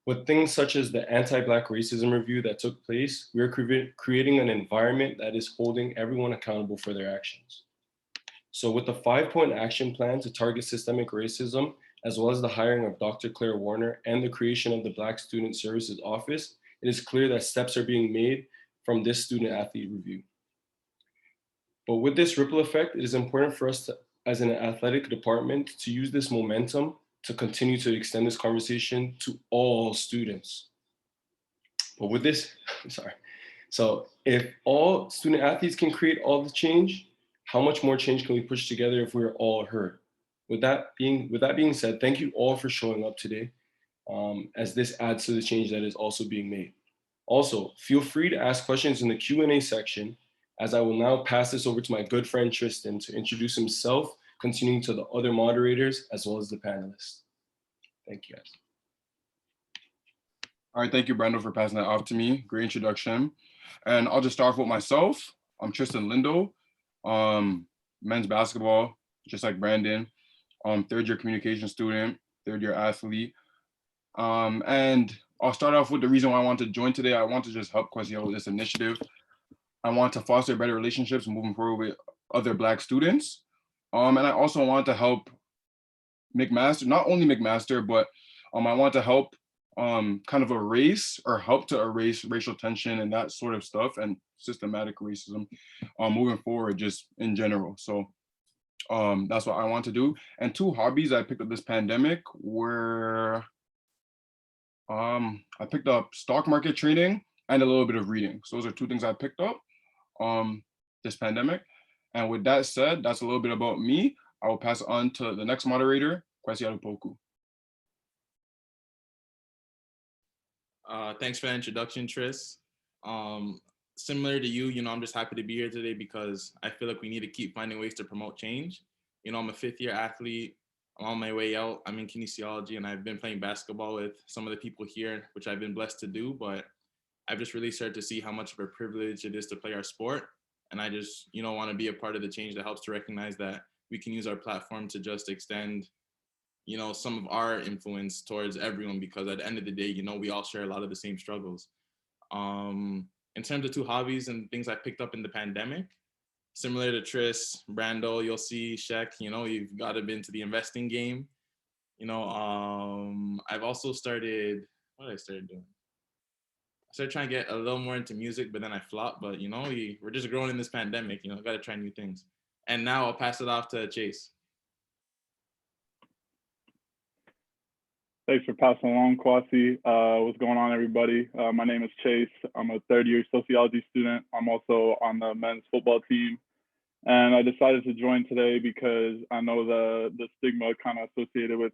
With things such as the anti-Black racism review that took place, we are creating an environment that is holding everyone accountable for their actions. So with the 5-point action plan to target systemic racism, as well as the hiring of Dr. Claire Warner and the creation of the Black Student Services Office, it is clear that steps are being made from this student athlete review. But with this ripple effect, it is important for us to, as an athletic department, to use this momentum to continue to extend this conversation to all students. But with this, sorry. So if all student athletes can create all the change, how much more change can we push together if we're all heard? With that being said, thank you all for showing up today, as this adds to the change that is also being made. Also, feel free to ask questions in the Q&A section, as I will now pass this over to my good friend Tristan to introduce himself, continuing to the other moderators as well as the panelists. Thank you, guys. All right, thank you, Brando, for passing that off to me. Great introduction. And I'll just start off with myself. I'm Tristan Lindo, men's basketball, just like Brandon, third-year communication student, third-year athlete. And I'll start off with the reason why I want to join today. I want to just help Quesio with this initiative. I want to foster better relationships moving forward with other Black students. And I also want to help McMaster, not only McMaster, but I want to help kind of erase or help to erase racial tension and that sort of stuff and systematic racism moving forward just in general. So that's what I want to do. And two hobbies I picked up this pandemic were I picked up stock market trading and a little bit of reading. So those are two things I picked up this pandemic. And with that said, that's a little bit about me. I will pass it on to the next moderator, Kwesi Alupoku. Thanks for the introduction, Tris. Similar to you, I'm just happy to be here today because I feel like we need to keep finding ways to promote change. I'm a fifth-year athlete. I'm on my way out. I'm in kinesiology, and I've been playing basketball with some of the people here, which I've been blessed to do, but I've just really started to see how much of a privilege it is to play our sport. And I just, want to be a part of the change that helps to recognize that we can use our platform to just extend, some of our influence towards everyone, because at the end of the day, we all share a lot of the same struggles. In terms of two hobbies and things I picked up in the pandemic, similar to Tris, Brando, you'll see Shek, you've got to be into the investing game. I've also started, what did I start doing? I started trying to get a little more into music, but then I flopped. But, we're just growing in this pandemic, got to try new things. And now I'll pass it off to Chase. Thanks for passing along, Kwasi. What's going on, everybody? My name is Chase. I'm a third-year sociology student. I'm also on the men's football team. And I decided to join today because I know the stigma kind of associated with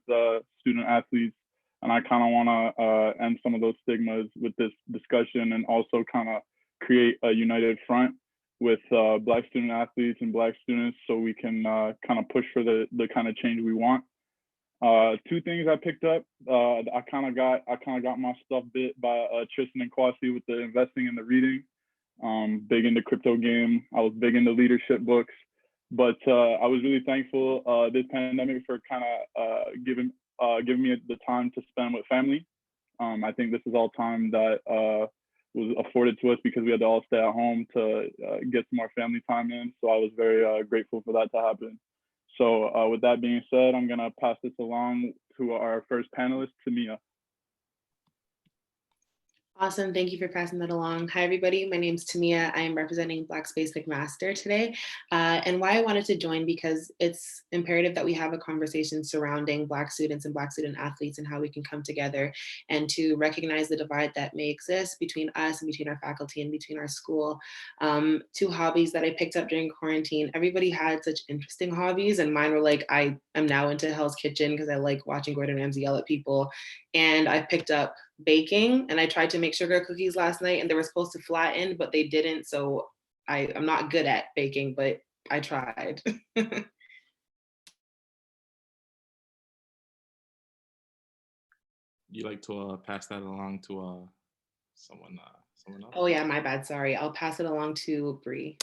student athletes. And I kind of want to end some of those stigmas with this discussion, and also kind of create a united front with Black student athletes and Black students, so we can kind of push for the kind of change we want. Two things I picked up. I kind of got my stuff bit by Tristan and Kwasi with the investing and the reading. Big into crypto game. I was big into leadership books, but I was really thankful this pandemic for kind of giving me the time to spend with family. I think this is all time that was afforded to us because we had to all stay at home to get some more family time in. So I was very grateful for that to happen. So with that being said, I'm gonna pass this along to our first panelist, Tamia. Awesome. Thank you for passing that along. Hi, everybody. My name is Tamia. I am representing Black Space McMaster today. And why I wanted to join, because it's imperative that we have a conversation surrounding Black students and Black student athletes and how we can come together and to recognize the divide that may exist between us and between our faculty and between our school. Two hobbies that I picked up during quarantine. Everybody had such interesting hobbies, and mine were like, I am now into Hell's Kitchen because I like watching Gordon Ramsay yell at people. And I picked up baking, and I tried to make sugar cookies last night, and they were supposed to flatten, but they didn't. So I'm not good at baking, but I tried. You like to pass that along to someone else? Oh yeah, my bad. Sorry. I'll pass it along to Bree.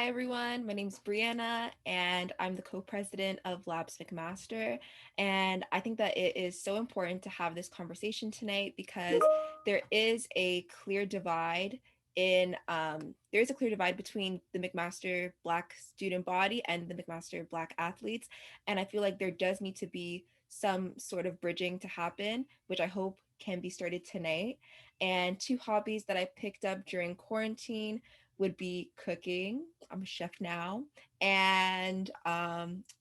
Hi everyone, my name is Brianna and I'm the co-president of Labs McMaster. And I think that it is so important to have this conversation tonight because there is a clear divide between the McMaster Black student body and the McMaster Black athletes. And I feel like there does need to be some sort of bridging to happen, which I hope can be started tonight. And two hobbies that I picked up during quarantine would be cooking. I'm a chef now. And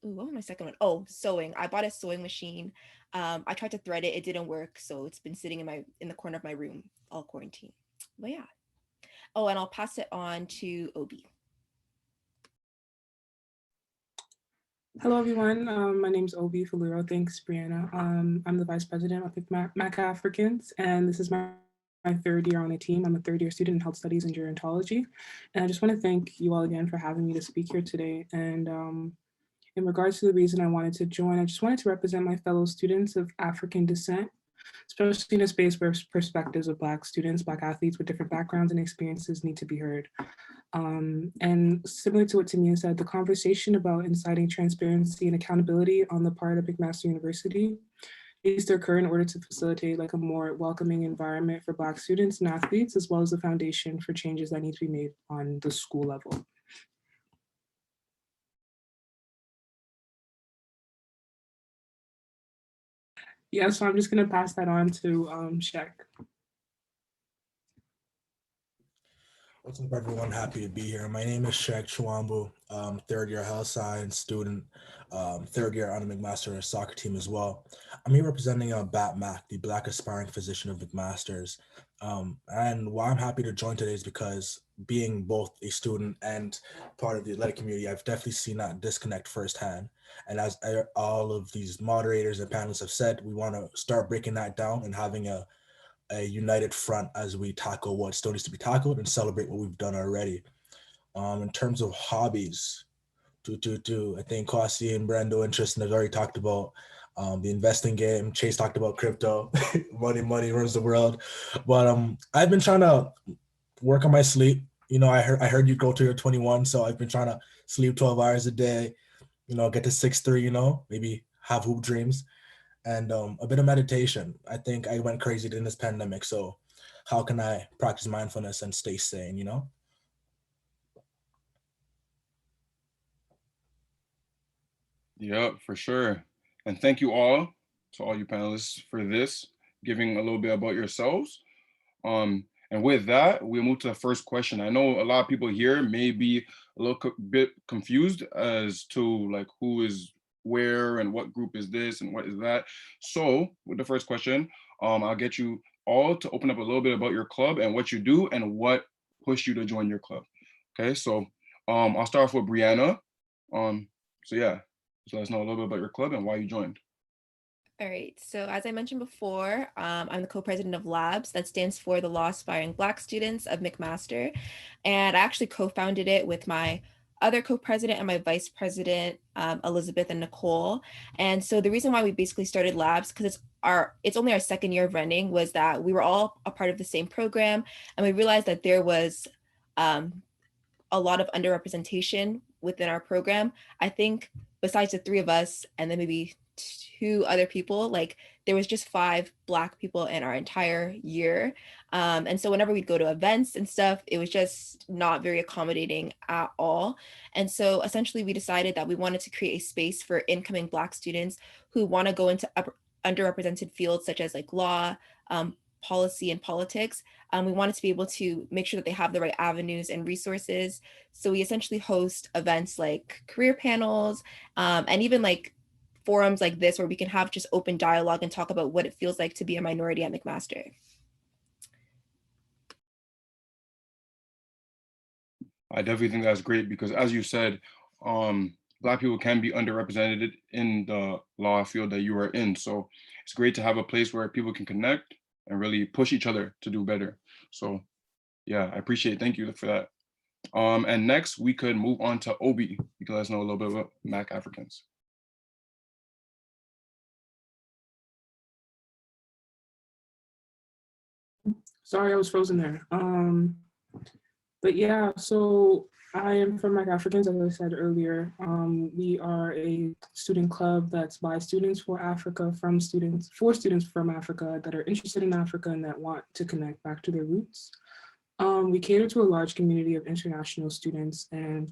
what was my second one? Oh, sewing. I bought a sewing machine. I tried to thread it, it didn't work. So it's been sitting in the corner of my room all quarantine. But yeah. Oh, and I'll pass it on to Obi. Hello, everyone. My name is Obi Faluro. Thanks, Brianna. I'm the vice president of Mac Africans, and this is my third year on the team. I'm a third-year student in health studies and gerontology. And I just want to thank you all again for having me to speak here today. And in regards to the reason I wanted to join, I just wanted to represent my fellow students of African descent, especially in a space where perspectives of Black students, Black athletes with different backgrounds and experiences need to be heard. And similar to what Tamia said, the conversation about inciting transparency and accountability on the part of McMaster University needs to occur in order to facilitate like a more welcoming environment for Black students and athletes, as well as the foundation for changes that need to be made on the school level. Yeah, so I'm just gonna pass that on to Shek. What's up, everyone? Happy to be here. My name is Shek Chwambu, third year health science student, third year on the McMaster soccer team as well. I'm here representing BATMAC, the Black Aspiring Physician of McMasters. And why I'm happy to join today is because being both a student and part of the athletic community, I've definitely seen that disconnect firsthand. And as all of these moderators and panelists have said, we want to start breaking that down and having a united front as we tackle what still needs to be tackled and celebrate what we've done already. In terms of hobbies, I think Kwasi and Brando and Tristan have already talked about the investing game. Chase talked about crypto. money runs the world. But I've been trying to work on my sleep. You know, I heard you go to your 21, so I've been trying to sleep 12 hours a day, you know, get to 6'3", you know, maybe have hoop dreams. And a bit of meditation. I think I went crazy in this pandemic. So how can I practice mindfulness and stay sane, you know? Yeah, for sure. And thank you all to all you panelists for this, giving a little bit about yourselves. And with that, we'll move to the first question. I know a lot of people here may be a little bit confused as to like who is where and what group is this and what is that. So with the first question, I'll get you all to open up a little bit about your club and what you do and what pushed you to join your club. Okay, so I'll start off with Brianna. So yeah, just let us know a little bit about your club and why you joined. All right, so as I mentioned before, I'm the co-president of Labs. That stands for the Law Aspiring Black Students of McMaster. And I actually co-founded it with my other co-president and my vice president, Elizabeth and Nicole. And so the reason why we basically started Labs, because it's only our second year of running, was that we were all a part of the same program. And we realized that there was a lot of underrepresentation within our program. I think besides the three of us and then maybe two other people, like there was just 5 Black people in our entire year. And so whenever we'd go to events and stuff, it was just not very accommodating at all. And so essentially we decided that we wanted to create a space for incoming Black students who want to go into underrepresented fields such as like law, policy and politics. We wanted to be able to make sure that they have the right avenues and resources. So we essentially host events like career panels, and even like forums like this where we can have just open dialogue and talk about what it feels like to be a minority at McMaster. I definitely think that's great because as you said, Black people can be underrepresented in the law field that you are in. So it's great to have a place where people can connect and really push each other to do better. So yeah, I appreciate it. Thank you for that. And next we could move on to Obi. You can let us know a little bit about Mac Africans. Sorry, I was frozen there. But yeah, so I am from Black Africans, as I said earlier. We are a student club that's by students for Africa, from students, for students from Africa that are interested in Africa and that want to connect back to their roots. We cater to a large community of international students, and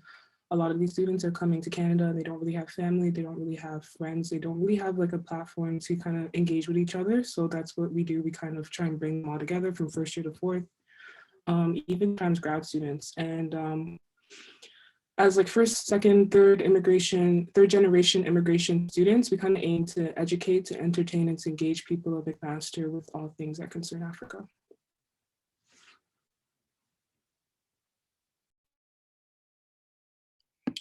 a lot of these students are coming to Canada. They don't really have family, they don't really have friends, they don't really have like a platform to kind of engage with each other. So that's what we do. We kind of try and bring them all together from first year to fourth, even times grad students. And as like first, second, third generation immigration students, we kind of aim to educate, to entertain, and to engage people of McMaster with all things that concern Africa.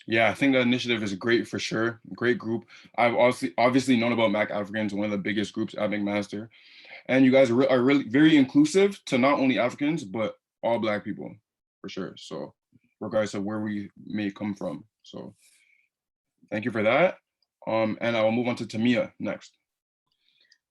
Yeah, I think that initiative is great for sure. Great group. I've obviously known about Mac Africans, one of the biggest groups at McMaster. And you guys are really very inclusive to not only Africans, but all Black people, for sure. So regardless of where we may come from. So thank you for that. And I will move on to Tamia next.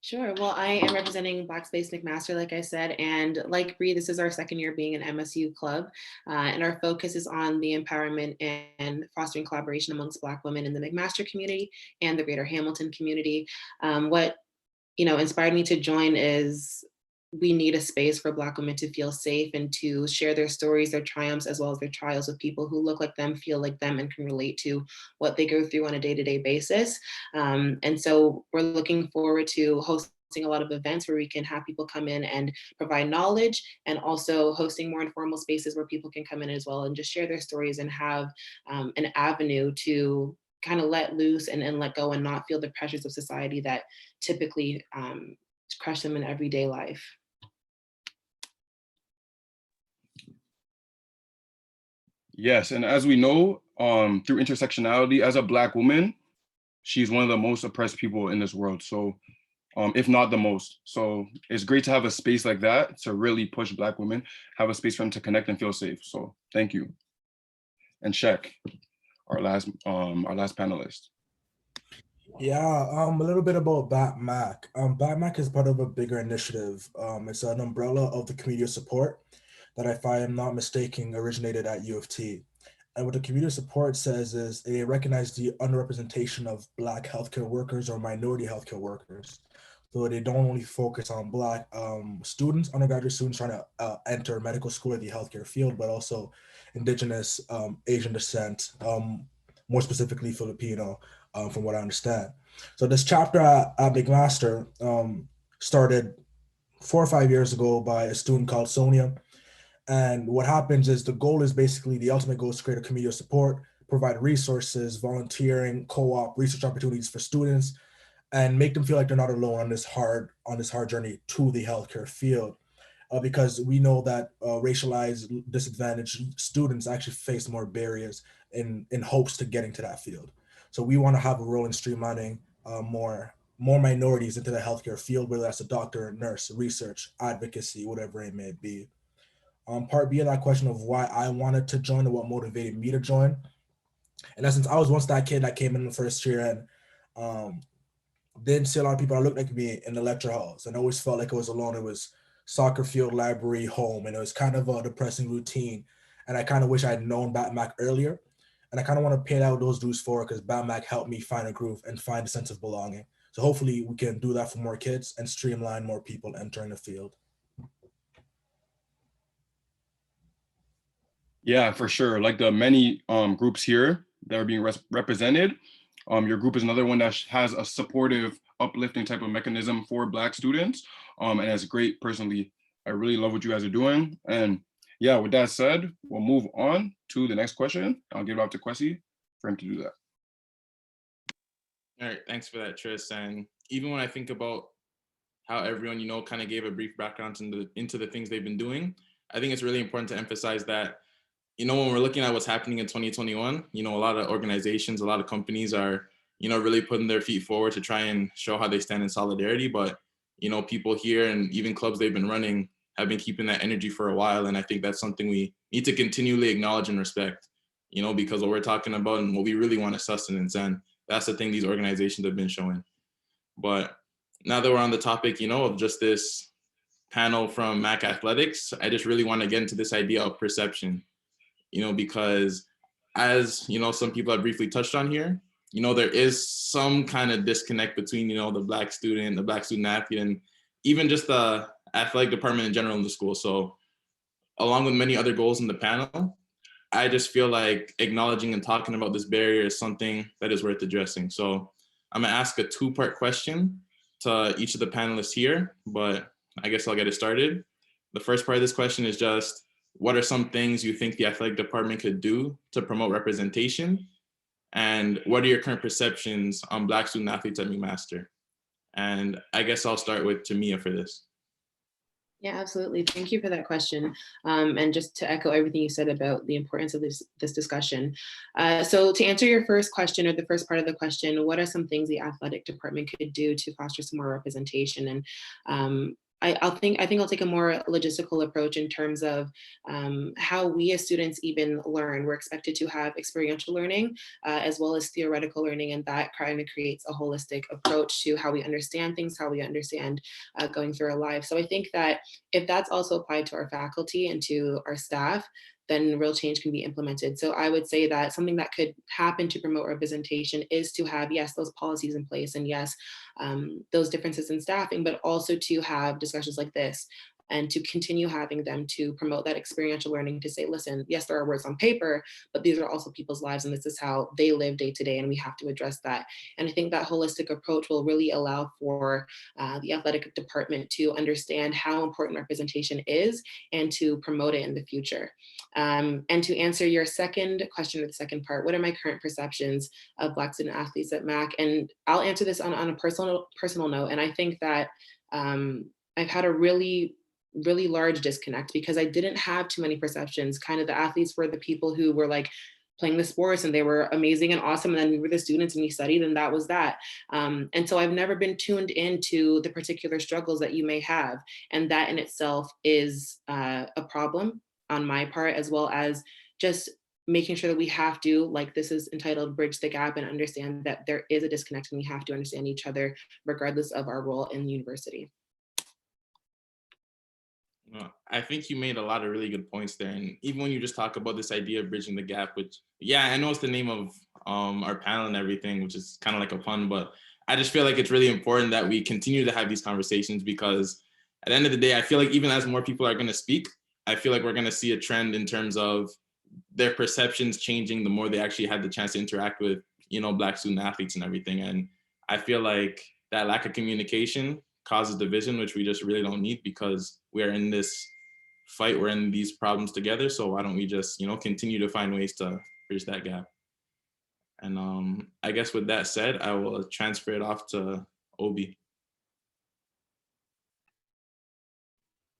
Sure. Well, I am representing Black Space McMaster, like I said, and like Bree, this is our second year being an MSU club, and our focus is on the empowerment and fostering collaboration amongst Black women in the McMaster community and the Greater Hamilton community. What inspired me to join is we need a space for Black women to feel safe and to share their stories, their triumphs, as well as their trials with people who look like them, feel like them, and can relate to what they go through on a day-to-day basis. And so we're looking forward to hosting a lot of events where we can have people come in and provide knowledge, and also hosting more informal spaces where people can come in as well and just share their stories and have an avenue to kind of let loose and let go and not feel the pressures of society that typically crush them in everyday life. Yes, and as we know, through intersectionality, as a Black woman, she's one of the most oppressed people in this world. So, if not the most. So it's great to have a space like that to really push Black women, have a space for them to connect and feel safe. So thank you. And Shek, our last panelist. Yeah, a little bit about BATMAC. BATMAC is part of a bigger initiative. It's an umbrella of the community of support that, if I am not mistaken, originated at U of T. And what the community of support says is they recognize the underrepresentation of Black healthcare workers or minority healthcare workers. So they don't only focus on Black students, undergraduate students trying to enter medical school or the healthcare field, but also Indigenous, Asian descent, more specifically Filipino, from what I understand. So this chapter at McMaster started 4 or 5 years ago by a student called Sonia. And what happens is the goal is basically, the ultimate goal is to create a community of support, provide resources, volunteering, co-op, research opportunities for students, and make them feel like they're not alone on this hard journey to the healthcare field. Because we know that racialized, disadvantaged students actually face more barriers in hopes to getting to that field. So we want to have a role in streamlining more minorities into the healthcare field, whether that's a doctor, nurse, research, advocacy, whatever it may be. Part B of that question of why I wanted to join and what motivated me to join. In essence, I was once that kid that came in the first year and didn't see a lot of people that looked like me in the lecture halls, and always felt like I was alone. It was soccer field, library, home, and it was kind of a depressing routine. And I kind of wish I had known BATMAC earlier. And I kind of want to pay out those dues forward because BATMAC helped me find a groove and find a sense of belonging. So hopefully we can do that for more kids and streamline more people entering the field. Yeah, for sure. Like the many groups here that are being represented, your group is another one that has a supportive, uplifting type of mechanism for Black students. And that's great. Personally, I really love what you guys are doing. And yeah, with that said, we'll move on to the next question. I'll give it up to Kwesi for him to do that. All right, thanks for that, Tris. And even when I think about how everyone, kind of gave a brief background into the things they've been doing, I think it's really important to emphasize that, when we're looking at what's happening in 2021, a lot of organizations, a lot of companies are, really putting their feet forward to try and show how they stand in solidarity. But, people here and even clubs they've been running have been keeping that energy for a while. And I think that's something we need to continually acknowledge and respect, because what we're talking about and what we really want is sustenance. And that's the thing these organizations have been showing. But now that we're on the topic, of just this panel from Mac Athletics, I just really want to get into this idea of perception, because as you know, some people have briefly touched on here, you know, there is some kind of disconnect between, you know, the Black student athlete, and even just the athletic department in general in the school. So along with many other goals in the panel, I just feel like acknowledging and talking about this barrier is something that is worth addressing. So I'm gonna ask a two-part question to each of the panelists here, but I guess I'll get it started. The first part of this question is just, what are some things you think the athletic department could do to promote representation? And what are your current perceptions on Black student athletes at McMaster? And I guess I'll start with Tamia for this. Yeah, absolutely. Thank you for that question. And just to echo everything you said about the importance of this discussion. So to answer your first question, or the first part of the question, what are some things the athletic department could do to foster some more representation? And I think I'll take a more logistical approach in terms of how we as students even learn. We're expected to have experiential learning as well as theoretical learning, and that kind of creates a holistic approach to how we understand things, how we understand going through our lives. So I think that if that's also applied to our faculty and to our staff, then real change can be implemented. So I would say that something that could happen to promote representation is to have, yes, those policies in place, and yes, those differences in staffing, but also to have discussions like this and to continue having them to promote that experiential learning, to say, listen, yes, there are words on paper, but these are also people's lives, and this is how they live day to day, and we have to address that. And I think that holistic approach will really allow for the athletic department to understand how important representation is and to promote it in the future. And to answer your second question, or the second part, what are my current perceptions of Black student athletes at MAC? And I'll answer this on a personal note. And I think that I've had a really large disconnect because I didn't have too many perceptions. Kind of the athletes were the people who were like playing the sports and they were amazing and awesome. And then we were the students and we studied, and that was that. And so I've never been tuned into the particular struggles that you may have. And that in itself is a problem on my part, as well as just making sure that we have to, like this is entitled, bridge the gap and understand that there is a disconnect and we have to understand each other regardless of our role in the university. I think you made a lot of really good points there. And even when you just talk about this idea of bridging the gap, which, yeah, I know it's the name of our panel and everything, which is kind of like a pun, but I just feel like it's really important that we continue to have these conversations, because at the end of the day, I feel like even as more people are going to speak, I feel like we're going to see a trend in terms of their perceptions changing the more they actually had the chance to interact with, you know, Black student athletes and everything. And I feel like that lack of communication causes division, which we just really don't need, because we are in this fight, we're in these problems together. So why don't we just, you know, continue to find ways to bridge that gap? And I guess with that said, I will transfer it off to Obi.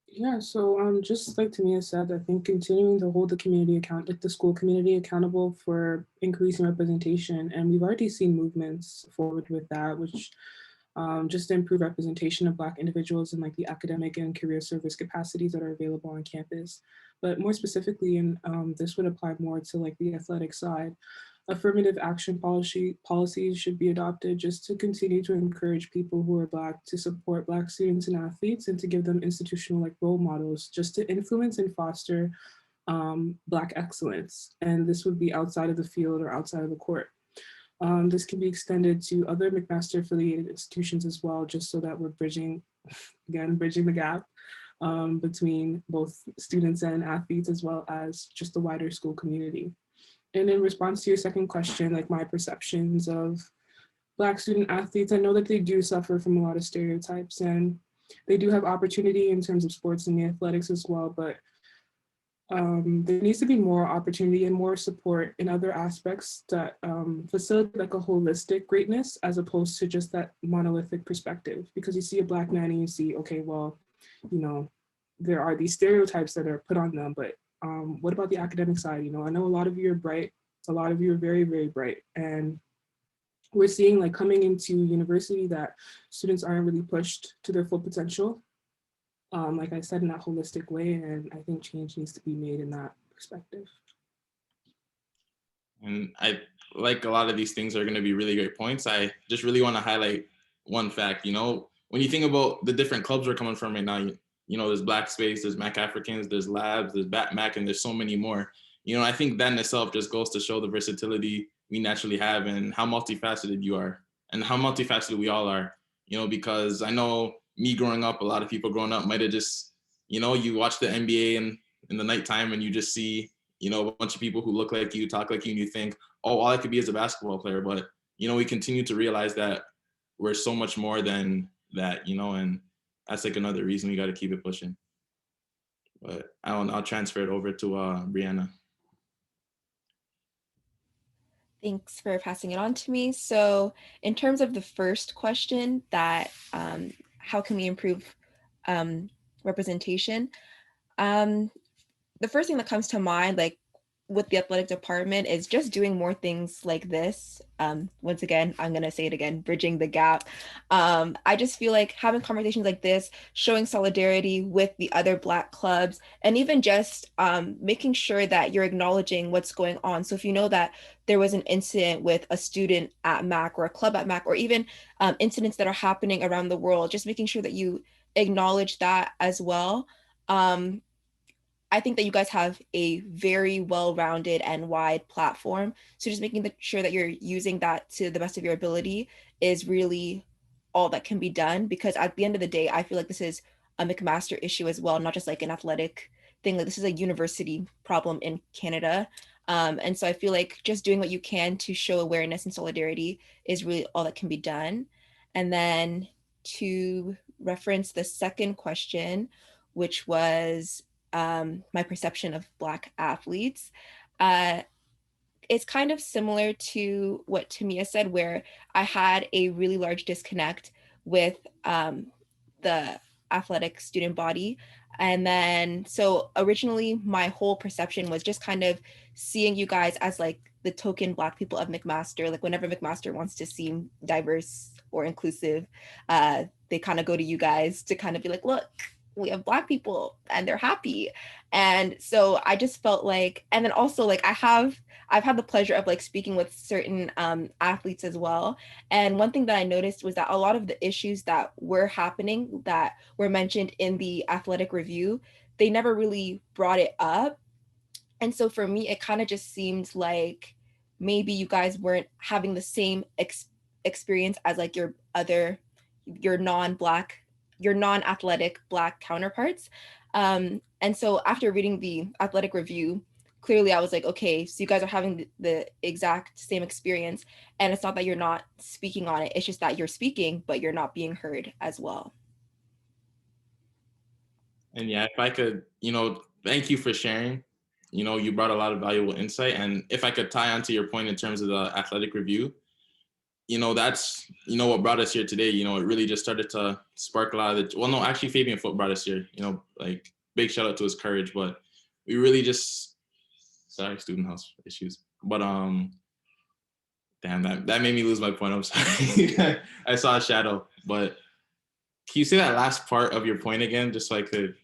Yeah, so just like Tamia said, I think continuing to hold the community like the school community accountable for increasing representation, and we've already seen movements forward with that, which just to improve representation of Black individuals in like the academic and career service capacities that are available on campus. But more specifically, and this would apply more to like the athletic side, affirmative action policies should be adopted just to continue to encourage people who are Black to support Black students and athletes, and to give them institutional like role models just to influence and foster Black excellence. And this would be outside of the field or outside of the court. This can be extended to other McMaster affiliated institutions as well, just so that we're bridging the gap between both students and athletes, as well as just the wider school community. And in response to your second question, like my perceptions of Black student athletes, I know that they do suffer from a lot of stereotypes, and they do have opportunity in terms of sports and the athletics as well, but there needs to be more opportunity and more support in other aspects that facilitate like a holistic greatness, as opposed to just that monolithic perspective. Because you see a Black man and you see, okay, well, you know, there are these stereotypes that are put on them, but what about the academic side? You know, I know a lot of you are bright, a lot of you are very, very bright, and we're seeing like coming into university that students aren't really pushed to their full potential. Like I said, in that holistic way, and I think change needs to be made in that perspective. And I like a lot of these things are going to be really great points. I just really want to highlight one fact. You know, when you think about the different clubs we're coming from right now, you know, there's Black Space, there's Mac Africans, there's Labs, there's BatMac, and there's so many more. I think that in itself just goes to show the versatility we naturally have and how multifaceted you are and how multifaceted we all are, because I know me growing up, a lot of people growing up might have just, you watch the NBA in the nighttime and you just see, a bunch of people who look like you, talk like you, and you think, oh, all I could be is a basketball player. But, we continue to realize that we're so much more than that, and that's like another reason we got to keep it pushing. But I'll transfer it over to Brianna. Thanks for passing it on to me. So in terms of the first question, that how can we improve representation? The first thing that comes to mind, like with the athletic department, is just doing more things like this. Once again, I'm going to say it again, bridging the gap. I just feel like having conversations like this, showing solidarity with the other Black clubs, and even just making sure that you're acknowledging what's going on. So if you know that there was an incident with a student at MAC or a club at MAC, or even incidents that are happening around the world, just making sure that you acknowledge that as well. I think that you guys have a very well-rounded and wide platform. So just making sure that you're using that to the best of your ability is really all that can be done, because at the end of the day, I feel like this is a McMaster issue as well, not just like an athletic thing. Like, this is a university problem in Canada. And so I feel like just doing what you can to show awareness and solidarity is really all that can be done. And then to reference the second question, which was my perception of Black athletes. It's kind of similar to what Tamia said, where I had a really large disconnect with the athletic student body. And then, so originally my whole perception was just kind of seeing you guys as like the token Black people of McMaster. Like, whenever McMaster wants to seem diverse or inclusive, they kind of go to you guys to kind of be like, look, we have Black people and they're happy. And so I just felt like, and then also like I've had the pleasure of like speaking with certain athletes as well. And one thing that I noticed was that a lot of the issues that were happening, that were mentioned in the athletic review, they never really brought it up. And so for me, it kind of just seemed like maybe you guys weren't having the same experience as like your non-athletic Black counterparts. And so after reading the athletic review, clearly I was like, okay, so you guys are having the exact same experience. And it's not that you're not speaking on it, it's just that you're speaking, but you're not being heard as well. And yeah, if I could, thank you for sharing. You brought a lot of valuable insight. And if I could tie onto your point in terms of the athletic review, that's, what brought us here today. It really just started to spark a lot of actually Fabian Foote brought us here, like big shout out to his courage, but we really just, sorry, student house issues. But damn, that made me lose my point. I'm sorry. I saw a shadow, but can you say that last part of your point again, just so I could,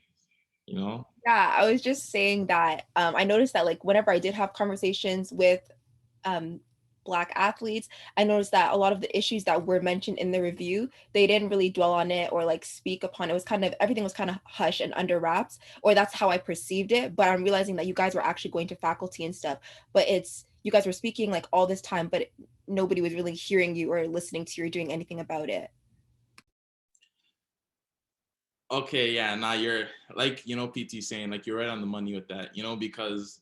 Yeah, I was just saying that I noticed that like whenever I did have conversations with Black athletes, I noticed that a lot of the issues that were mentioned in the review, they didn't really dwell on it or like speak upon it. It was kind of, everything was kind of hush and under wraps, or that's how I perceived it. But I'm realizing that you guys were actually going to faculty and stuff, but you guys were speaking like all this time, but nobody was really hearing you or listening to you or doing anything about it. Okay, yeah, now you're like, PT saying, like, you're right on the money with that, because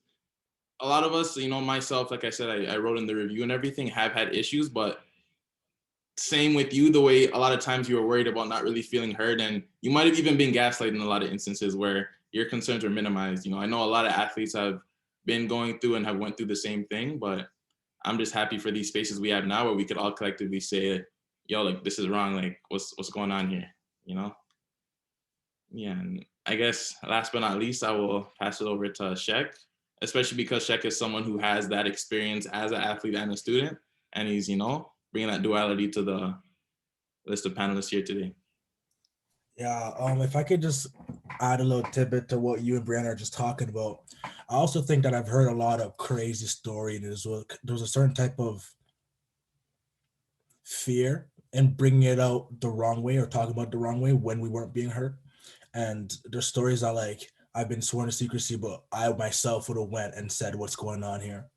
a lot of us, myself, like I said, I wrote in the review and everything, have had issues, but same with you, the way a lot of times you were worried about not really feeling heard, and you might have even been gaslighted in a lot of instances where your concerns were minimized. I know a lot of athletes have been going through and have went through the same thing, but I'm just happy for these spaces we have now where we could all collectively say, yo, like, this is wrong, like, what's going on here, Yeah, and I guess last but not least, I will pass it over to Shek, especially because Shek is someone who has that experience as an athlete and a student, and he's, bringing that duality to the list of panelists here today. Yeah, if I could just add a little tidbit to what you and Brianna are just talking about, I also think that I've heard a lot of crazy stories. There's a certain type of fear in bringing it out the wrong way or talking about it the wrong way when we weren't being heard. And there's stories that like I've been sworn to secrecy, but I myself would have went and said what's going on here.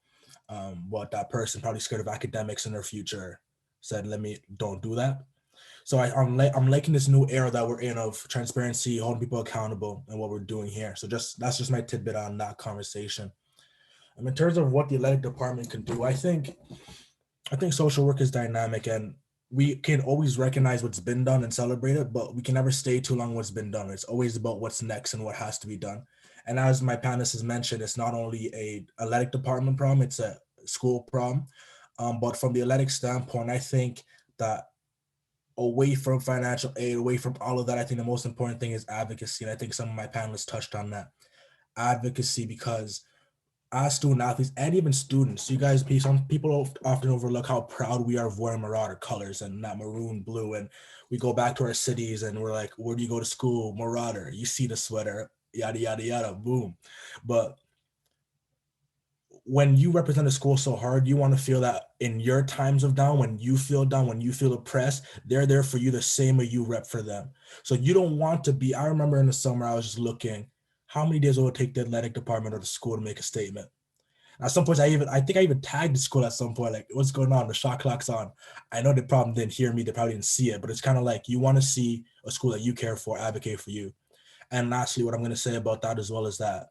But that person, probably scared of academics in their future, said, don't do that. So I'm liking this new era that we're in of transparency, holding people accountable, and what we're doing here. So that's just my tidbit on that conversation. In terms of what the athletic department can do, I think social work is dynamic, and we can always recognize what's been done and celebrate it, but we can never stay too long what's been done. It's always about what's next and what has to be done. And as my panelist has mentioned, it's not only a athletic department problem, it's a school problem. But from the athletic standpoint, I think that away from financial aid, away from all of that, I think the most important thing is advocacy. And I think some of my panelists touched on that. Advocacy, because as student athletes and even students, you guys, some people often overlook how proud we are of wearing Marauder colors and that maroon blue. And we go back to our cities and we're like, where do you go to school? Marauder. You see the sweater, yada, yada, yada, boom. But when you represent a school so hard, you want to feel that in your times of down, when you feel down, when you feel oppressed, they're there for you the same way you rep for them. So you don't want to be, I remember in the summer, I was just looking, how many days will it take the athletic department or the school to make a statement? At some point, I think I even tagged the school at some point, like, what's going on? The shot clock's on. I know they probably didn't hear me, they probably didn't see it, but it's kind of like, you want to see a school that you care for, advocate for you. And lastly, what I'm going to say about that as well is that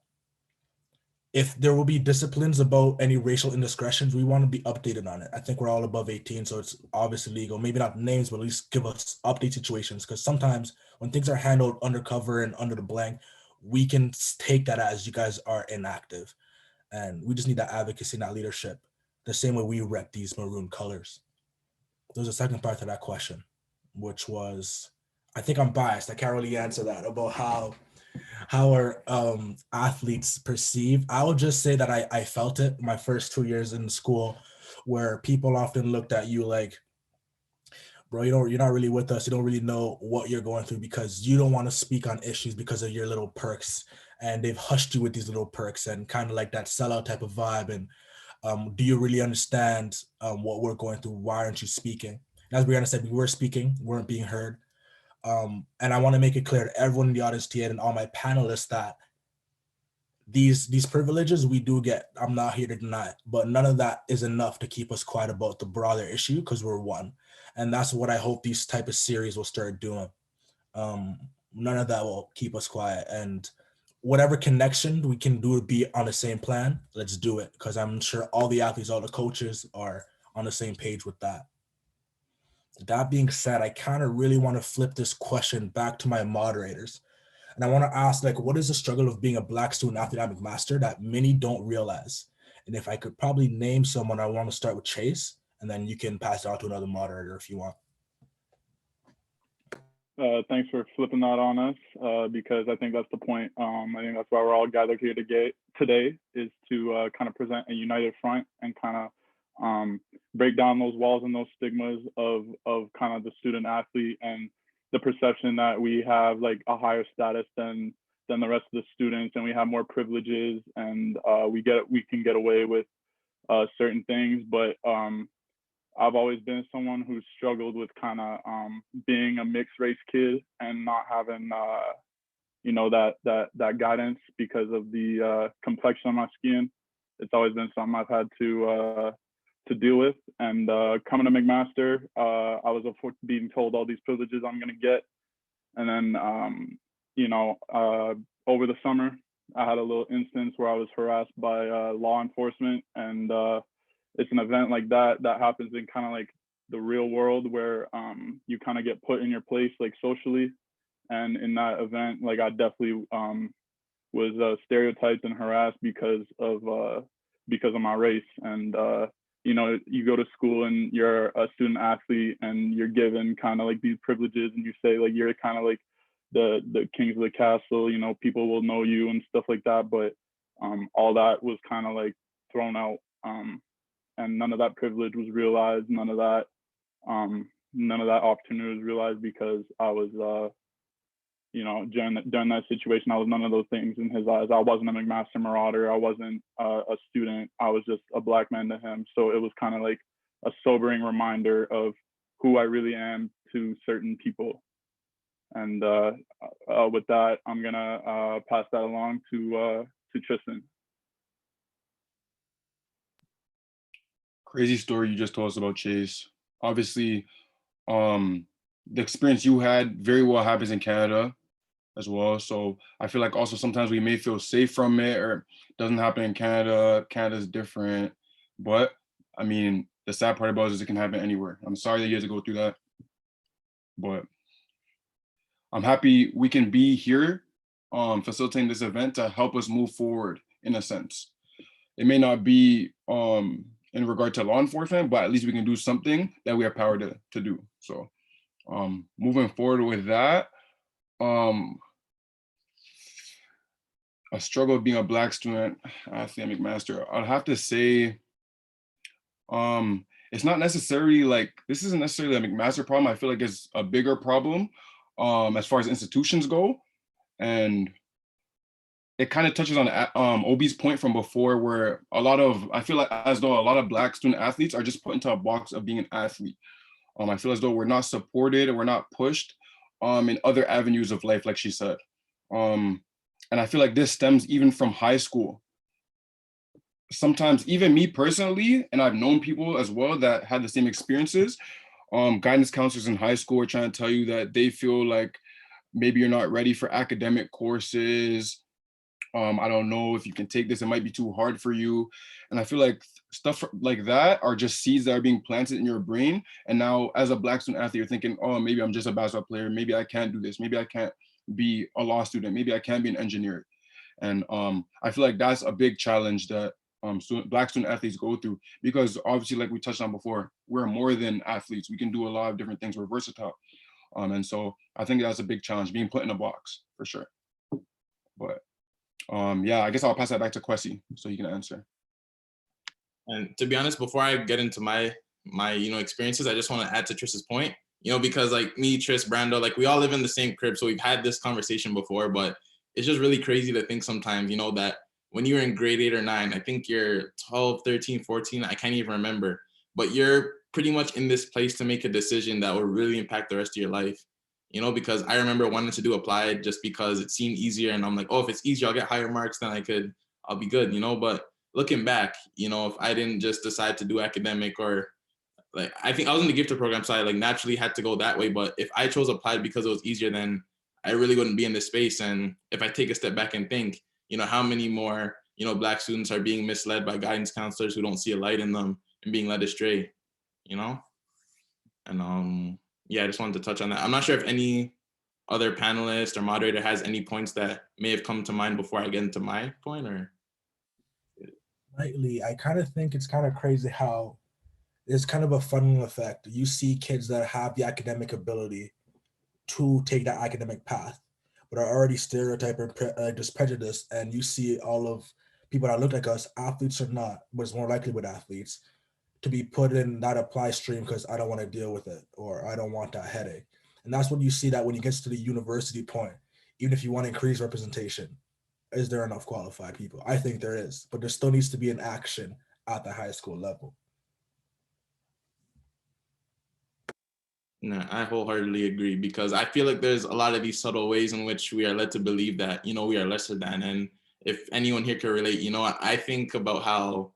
if there will be disciplines about any racial indiscretions, we want to be updated on it. I think we're all above 18, so it's obviously legal. Maybe not names, but at least give us update situations. Because sometimes when things are handled undercover and under the blank, we can take that as you guys are inactive. And we just need that advocacy and that leadership, the same way we rep these maroon colors. There's a second part to that question, which was, I think I'm biased. I can't really answer that about how are athletes perceived. I will just say that I felt it my first 2 years in school, where people often looked at you like, bro, you're not really with us. You don't really know what you're going through because you don't want to speak on issues because of your little perks. And they've hushed you with these little perks and kind of like that sellout type of vibe. And do you really understand what we're going through? Why aren't you speaking? And as Brianna said, we were speaking, weren't being heard. And I want to make it clear to everyone in the audience today and all my panelists that these privileges we do get, I'm not here to deny it, but none of that is enough to keep us quiet about the broader issue, because we're one. And that's what I hope these type of series will start doing. None of that will keep us quiet, and whatever connection we can do to be on the same plan, let's do it, because I'm sure all the athletes, all the coaches are on the same page with that. That being said, I kind of really want to flip this question back to my moderators. And I want to ask, like, what is the struggle of being a Black student athlete at McMaster that many don't realize? And if I could probably name someone, I want to start with Chase, and then you can pass it on to another moderator if you want. Thanks for flipping that on us, because I think that's the point. I think that's why we're all gathered here today, is to kind of present a united front and kind of break down those walls and those stigmas of kind of the student athlete and the perception that we have like a higher status than the rest of the students, and we have more privileges, and we can get away with certain things. But I've always been someone who struggled with kind of being a mixed race kid and not having that guidance because of the complexion of my skin. It's always been something I've had to deal with. And coming to McMaster, I was being told all these privileges I'm going to get. And then, over the summer, I had a little instance where I was harassed by law enforcement. And it's an event like that happens in kind of like the real world, where you kind of get put in your place, like socially. And in that event, like I definitely was stereotyped and harassed because of my race. And you go to school and you're a student athlete and you're given kind of like these privileges, and you say like you're kind of like the kings of the castle, people will know you and stuff like that. But all that was kind of like thrown out, and none of that privilege was realized. None of that opportunity was realized, because I was during that situation, I was none of those things in his eyes. I wasn't a McMaster Marauder. I wasn't a student. I was just a Black man to him. So it was kind of like a sobering reminder of who I really am to certain people. And with that, I'm gonna pass that along to Tristan. Crazy story you just told us about, Chase. Obviously, the experience you had very well happens in Canada as well. So I feel like also sometimes we may feel safe from it, or it doesn't happen in Canada. Canada's different. But I mean, the sad part about it is it can happen anywhere. I'm sorry that you had to go through that, but I'm happy we can be here facilitating this event to help us move forward in a sense. It may not be in regard to law enforcement, but at least we can do something that we have power to do. So moving forward with that, a struggle of being a Black student athlete at McMaster, I'd have to say, it's not necessarily like, this isn't necessarily a McMaster problem. I feel like it's a bigger problem as far as institutions go. And it kind of touches on Obi's point from before, where I feel like as though a lot of Black student athletes are just put into a box of being an athlete. I feel as though we're not supported or we're not pushed in other avenues of life, like she said. And I feel like this stems even from high school. Sometimes even me personally, and I've known people as well that had the same experiences, guidance counselors in high school are trying to tell you that they feel like maybe you're not ready for academic courses. I don't know if you can take this, it might be too hard for you. And I feel like stuff like that are just seeds that are being planted in your brain. And now as a Black student athlete, you're thinking, oh, maybe I'm just a basketball player. Maybe I can't do this. Maybe I can't be a law student. Maybe I can't be an engineer. And I feel like that's a big challenge that Black student athletes go through, because obviously, like we touched on before, we're more than athletes. We can do a lot of different things. We're versatile. And so I think that's a big challenge, being put in a box for sure. But yeah, I guess I'll pass that back to Kwesi so you can answer. And to be honest, before I get into my experiences, I just want to add to Tris's point, because like me, Tris, Brando, like we all live in the same crib, so we've had this conversation before, but it's just really crazy to think sometimes, that when you're in grade 8 or 9, I think you're 12, 13, 14, I can't even remember, but you're pretty much in this place to make a decision that will really impact the rest of your life. Because I remember wanting to do applied just because it seemed easier, and I'm like, oh, if it's easier, I'll get higher marks, then I'll be good, but looking back, if I didn't just decide to do academic, or like, I think I was in the gifted program, so I like naturally had to go that way. But if I chose applied because it was easier, then I really wouldn't be in this space. And if I take a step back and think, how many more, Black students are being misled by guidance counselors who don't see a light in them and being led astray, And yeah, I just wanted to touch on that. I'm not sure if any other panelist or moderator has any points that may have come to mind before I get into my point, or. Lately, I kind of think it's kind of crazy how there's kind of a funneling effect. You see kids that have the academic ability to take that academic path, but are already stereotyped and just prejudiced. And you see all of people that look like us, athletes or not, but it's more likely with athletes, to be put in that apply stream because I don't want to deal with it, or I don't want that headache. And that's when you see that when you get to the university point, even if you want to increase representation, is there enough qualified people? I think there is, but there still needs to be an action at the high school level. No, I wholeheartedly agree, because I feel like there's a lot of these subtle ways in which we are led to believe that, we are lesser than. And if anyone here can relate, I think about how,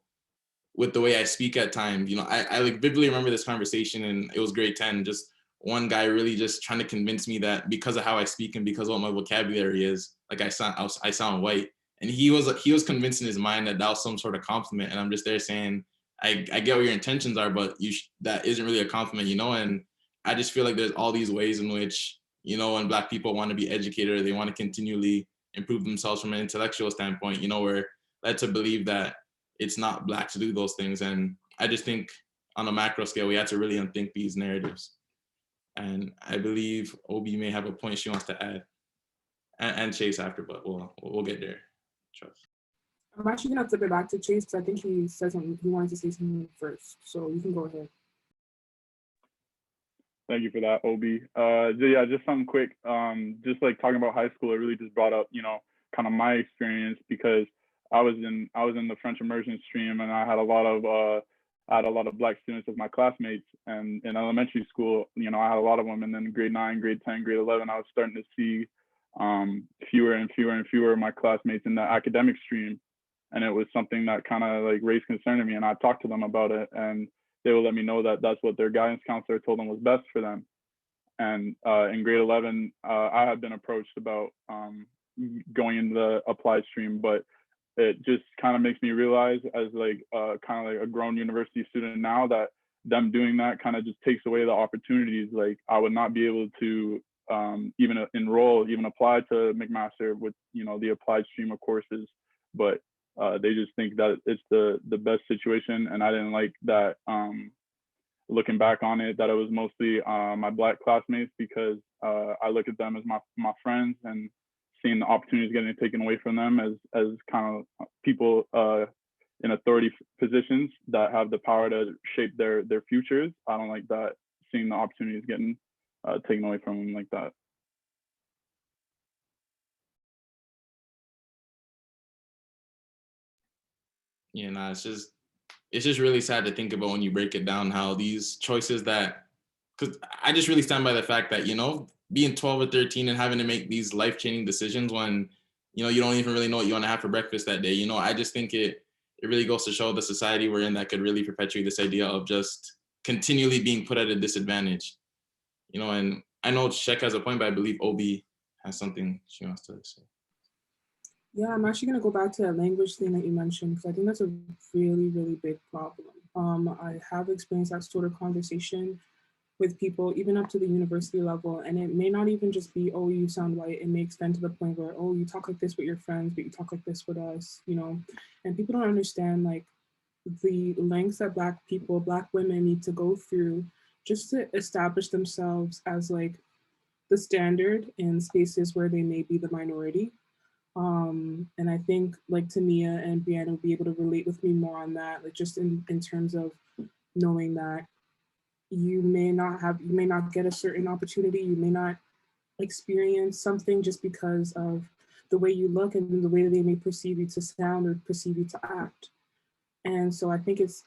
with the way I speak at times, I like vividly remember this conversation, and it was grade 10, just one guy really just trying to convince me that because of how I speak and because of what my vocabulary is, like I sound white. And he was convinced in his mind that was some sort of compliment. And I'm just there saying, I get what your intentions are, but that isn't really a compliment, And I just feel like there's all these ways in which, when Black people want to be educated, or they want to continually improve themselves from an intellectual standpoint, we're led to believe that it's not Black to do those things. And I just think on a macro scale, we have to really unthink these narratives. And I believe Obi may have a point she wants to add, and Chase after, but we'll get there. Trust. I'm actually gonna flip it back to Chase because I think he said something. He wanted to say something first, so you can go ahead. Thank you for that, Obi. Yeah, just something quick. Just like talking about high school, it really just brought up, kind of my experience, because I was in the French immersion stream, and I had a lot of I had a lot of Black students as my classmates, and in elementary school, I had a lot of them. And then grade 9, grade 10, grade 11, I was starting to see fewer and fewer and fewer of my classmates in the academic stream. And it was something that kind of like raised concern to me. And I talked to them about it, and they would let me know that that's what their guidance counselor told them was best for them. And in grade 11, I had been approached about going into the applied stream, but it just kind of makes me realize, as like kind of like a grown university student now, that them doing that kind of just takes away the opportunities. Like I would not be able to even enroll, even apply to McMaster with the applied stream of courses, but they just think that it's the best situation. And I didn't like that. Looking back on it, that it was mostly my Black classmates, because I look at them as my friends, and seeing the opportunities getting taken away from them as kind of people in authority positions that have the power to shape their futures. I don't like that, seeing the opportunities getting taken away from them like that. Yeah, nah, it's just really sad to think about when you break it down, how these choices that, because I just really stand by the fact that, being 12 or 13 and having to make these life-changing decisions when, you don't even really know what you want to have for breakfast that day. I just think it really goes to show the society we're in that could really perpetuate this idea of just continually being put at a disadvantage. And I know Shek has a point, but I believe Obi has something she wants to say. Yeah, I'm actually going to go back to that language thing that you mentioned, because I think that's a really, really big problem. I have experienced that sort of conversation with people, even up to the university level, and it may not even just be, oh, you sound white. It may extend to the point where, oh, you talk like this with your friends, but you talk like this with us, and people don't understand like the lengths that Black people, Black women need to go through just to establish themselves as like the standard in spaces where they may be the minority. And I think like Tamia and Brianna will be able to relate with me more on that, like just in terms of knowing that you may not get a certain opportunity, you may not experience something just because of the way you look and the way that they may perceive you to sound or perceive you to act. And so I think it's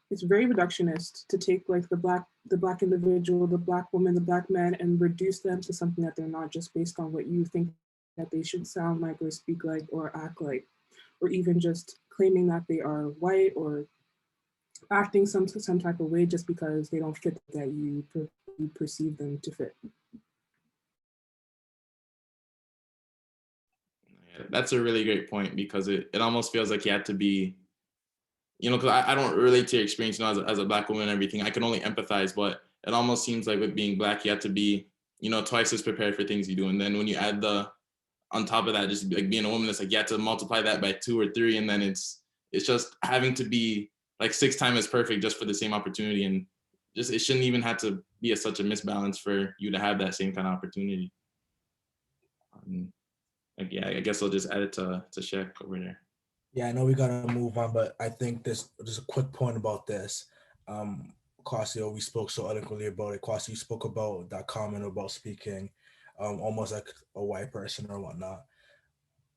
very reductionist to take like the black individual, the Black woman, the Black man, and reduce them to something that they're not, just based on what you think that they should sound like or speak like or act like, or even just claiming that they are white or acting some type of way just because they don't fit that you perceive them to fit. That's a really great point, because it almost feels like you have to be, because I don't relate to your experience as a Black woman and everything. I can only empathize, but it almost seems like with being Black, you have to be, twice as prepared for things you do. And then when you add on top of that, just like being a woman, it's like you have to multiply that by 2 or 3. And then it's just having to be like 6 times as perfect just for the same opportunity. And just, it shouldn't even have to be such a misbalance for you to have that same kind of opportunity. Like, yeah, I guess I'll just add it to Shek over there. Yeah, I know we gotta move on, but I think there's a quick point about this. Kwasi, we spoke so eloquently about it. Kwasi, you spoke about that comment about speaking almost like a white person or whatnot.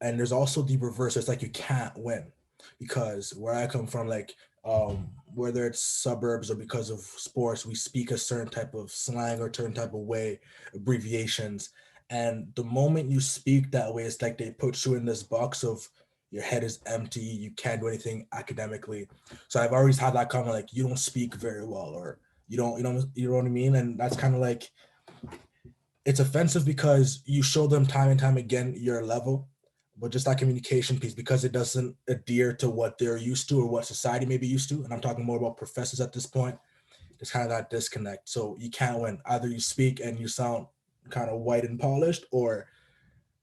And there's also the reverse. It's like you can't win, because where I come from, like whether it's suburbs or because of sports, we speak a certain type of slang or certain type of way, abbreviations. And the moment you speak that way, it's like they put you in this box of your head is empty, you can't do anything academically. So I've always had that comment, like you don't speak very well, or you know what I mean? And that's kind of like, it's offensive because you show them time and time again your level, but just that communication piece, because it doesn't adhere to what they're used to or what society may be used to. And I'm talking more about professors at this point. It's kind of that disconnect. So you can't win. Either you speak and you sound kind of white and polished, or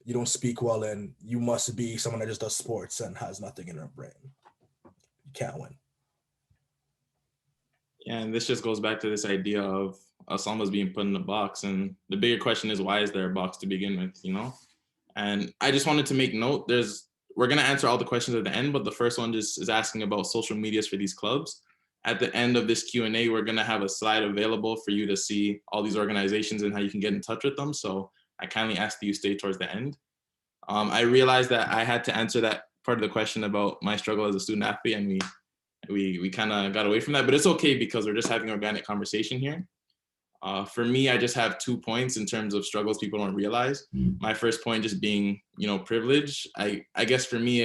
you don't speak well and you must be someone that just does sports and has nothing in their brain. You can't win. Yeah, and this just goes back to this idea of us almost being put in a box. And the bigger question is, why is there a box to begin with, And I just wanted to make note, we're going to answer all the questions at the end, but the first one just is asking about social medias for these clubs. At the end of this Q&A, we're going to have a slide available for you to see all these organizations and how you can get in touch with them. So I kindly ask that you stay towards the end. I realized that I had to answer that part of the question about my struggle as a student athlete, and we kind of got away from that, but it's okay because we're just having organic conversation here. For me, I just have 2 points in terms of struggles people don't realize. My first point just being, privilege. I guess for me,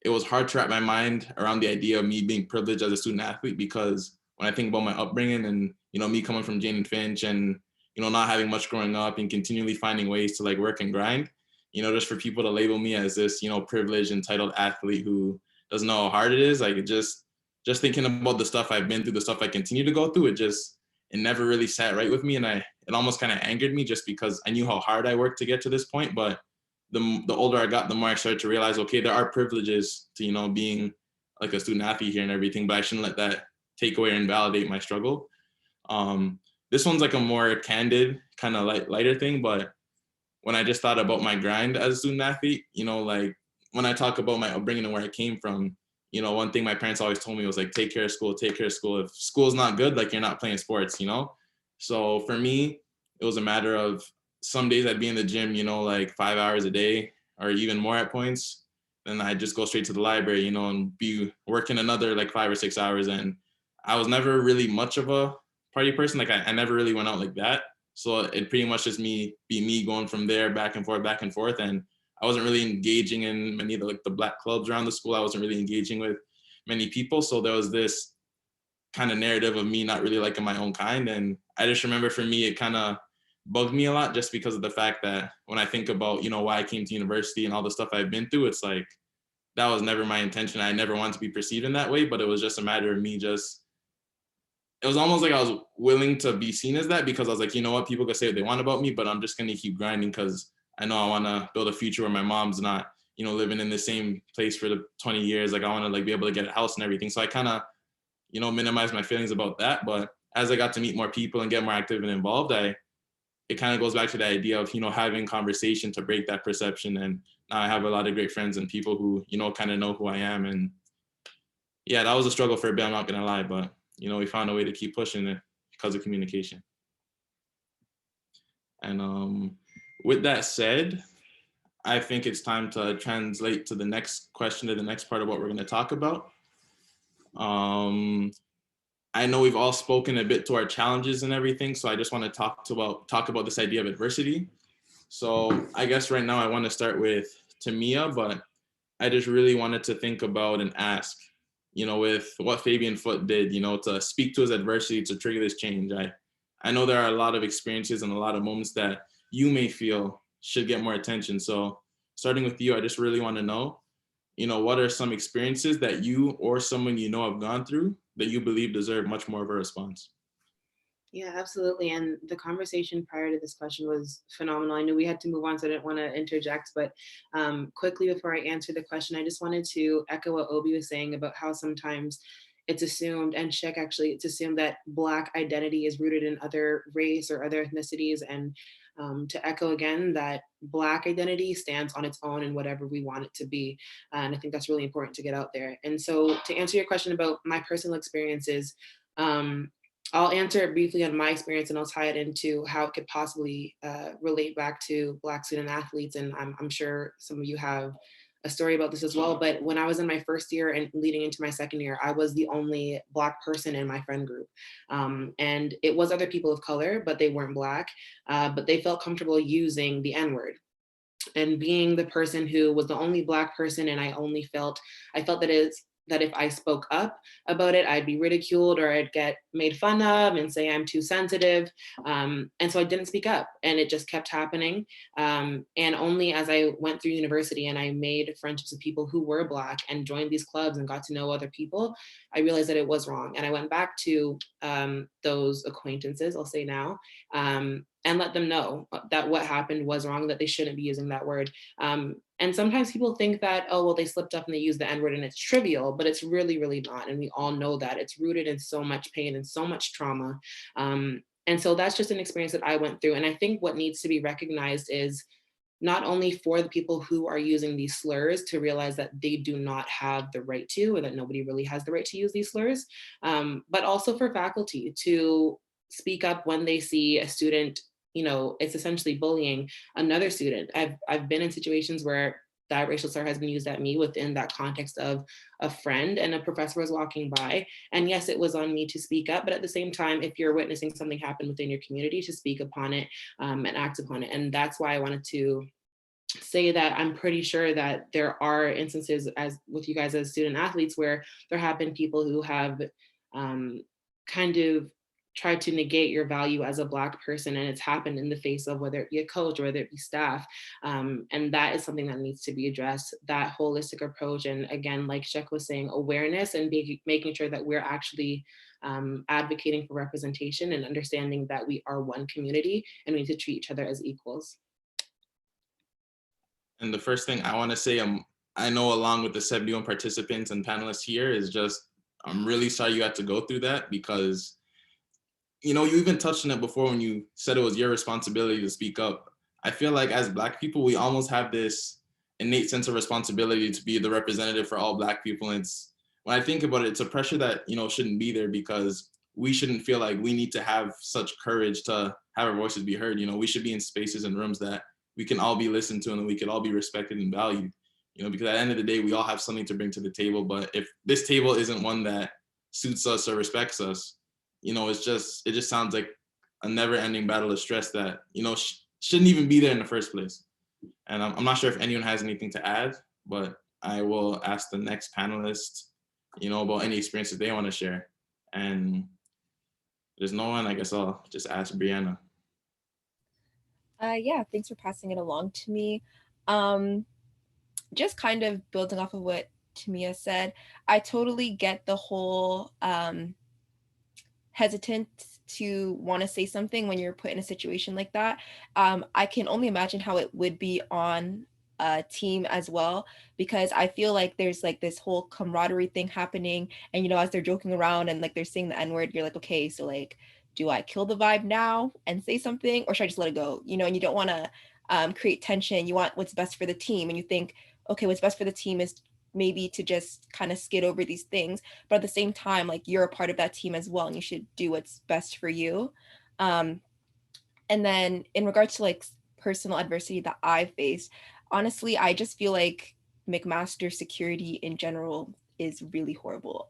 it was hard to wrap my mind around the idea of me being privileged as a student athlete, because when I think about my upbringing and, me coming from Jane and Finch and, not having much growing up and continually finding ways to like work and grind, just for people to label me as this, privileged, entitled athlete who doesn't know how hard it is, like it just thinking about the stuff I've been through, the stuff I continue to go through, it never really sat right with me. And it almost kind of angered me just because I knew how hard I worked to get to this point. But the older I got, the more I started to realize, okay, there are privileges to, being like a student athlete here and everything, but I shouldn't let that take away or invalidate my struggle. This one's like a more candid, kind of lighter thing, but when I just thought about my grind as a student athlete, like when I talk about my upbringing and where I came from, one thing my parents always told me was like, take care of school, take care of school. If school's not good, like you're not playing sports, So for me, it was a matter of some days I'd be in the gym, like 5 hours a day or even more at points. Then I'd just go straight to the library, and be working another like 5 or 6 hours. And I was never really much of a party person. Like I never really went out like that. So it pretty much just be me going from there back and forth. And I wasn't really engaging in many of the Black clubs around the school. I wasn't really engaging with many people. So there was this kind of narrative of me not really liking my own kind. And I just remember for me, it kind of bugged me a lot just because of the fact that when I think about, why I came to university and all the stuff I've been through, it's like, that was never my intention. I never wanted to be perceived in that way, but it was just a matter of me it was almost like I was willing to be seen as that, because I was like, you know what, people can say what they want about me, but I'm just going to keep grinding because I know I want to build a future where my mom's not, living in the same place for the 20 years. Like I want to like be able to get a house and everything. So I kind of, minimize my feelings about that. But as I got to meet more people and get more active and involved, it kind of goes back to the idea of, having conversation to break that perception. And now I have a lot of great friends and people who, kind of know who I am. And yeah, that was a struggle for a bit, I'm not going to lie, but we found a way to keep pushing it because of communication. And with that said, I think it's time to translate to the next question, to the next part of what we're going to talk about. I know we've all spoken a bit to our challenges and everything, so I just want to talk about this idea of adversity. So I guess right now I want to start with Tamia, but I just really wanted to think about and ask, with what Fabian Foote did, to speak to his adversity to trigger this change. I know there are a lot of experiences and a lot of moments that you may feel should get more attention. So starting with you, I just really want to know, what are some experiences that you or someone have gone through that you believe deserve much more of a response? Yeah, absolutely. And the conversation prior to this question was phenomenal. I knew we had to move on, so I didn't want to interject, but quickly before I answer the question, I just wanted to echo what Obi was saying about how sometimes it's assumed, and Shek actually, it's assumed that Black identity is rooted in other race or other ethnicities. And to echo again that Black identity stands on its own in whatever we want it to be. And I think that's really important to get out there. And so to answer your question about my personal experiences, I'll answer it briefly on my experience, and I'll tie it into how it could possibly relate back to Black student athletes. And I'm sure some of you have a story about this as well. But when I was in my first year and leading into my second year, I was the only Black person in my friend group. And it was other people of color, but they weren't Black, but they felt comfortable using the N-word. And being the person who was the only Black person, and I felt that if I spoke up about it, I'd be ridiculed or I'd get made fun of and say I'm too sensitive. And so I didn't speak up, and it just kept happening. And only as I went through university and I made friendships with people who were Black and joined these clubs and got to know other people, I realized that it was wrong. And I went back to those acquaintances, I'll say now, and let them know that what happened was wrong, that they shouldn't be using that word. And sometimes people think that, oh, well, they slipped up and they used the N-word and it's trivial, but it's really, really not. And we all know that it's rooted in so much pain and so much trauma. And so that's just an experience that I went through. And I think what needs to be recognized is not only for the people who are using these slurs to realize that they do not have the right to, or that nobody really has the right to use these slurs, but also for faculty to speak up when they see a student, it's essentially bullying another student. I've been in situations where that racial slur has been used at me within that context of a friend and a professor was walking by. And yes, it was on me to speak up, but at the same time, if you're witnessing something happen within your community, to speak upon it and act upon it. And that's why I wanted to say that I'm pretty sure that there are instances, as with you guys as student athletes, where there have been people who have kind of tried to negate your value as a Black person, and it's happened in the face of whether it be a coach or whether it be staff, and that is something that needs to be addressed, that holistic approach. And again, like Shek was saying, awareness and making sure that we're actually advocating for representation and understanding that we are one community and we need to treat each other as equals. And the first thing I want to say, I know along with the 71 participants and panelists here, is just, I'm really sorry you had to go through that, because, you know, you even touched on it before when you said it was your responsibility to speak up. I feel like as Black people, we almost have this innate sense of responsibility to be the representative for all Black people. And it's, when I think about it, it's a pressure that, you know, shouldn't be there, because we shouldn't feel like we need to have such courage to have our voices be heard. You know, we should be in spaces and rooms that we can all be listened to and we could all be respected and valued, you know, because at the end of the day, we all have something to bring to the table. But if this table isn't one that suits us or respects us, you know, it just sounds like a never ending battle of stress that, you know, shouldn't even be there in the first place. And I'm not sure if anyone has anything to add, but I will ask the next panelist, you know, about any experiences they want to share. And there's no one, I guess I'll just ask Brianna. Yeah, thanks for passing it along to me. Just kind of building off of what Tamia said, I totally get the whole hesitant to want to say something when you're put in a situation like that. I can only imagine how it would be on a team as well, because I feel like there's like this whole camaraderie thing happening, and you know, as they're joking around and like they're saying the N-word, you're like, okay, so like, do I kill the vibe now and say something, or should I just let it go? You know, and you don't want to create tension. You want what's best for the team, and you think, okay, what's best for the team is maybe to just kind of skid over these things, but at the same time, like, you're a part of that team as well, and you should do what's best for you. And then in regards to like personal adversity that I've faced, honestly, I just feel like McMaster security in general is really horrible.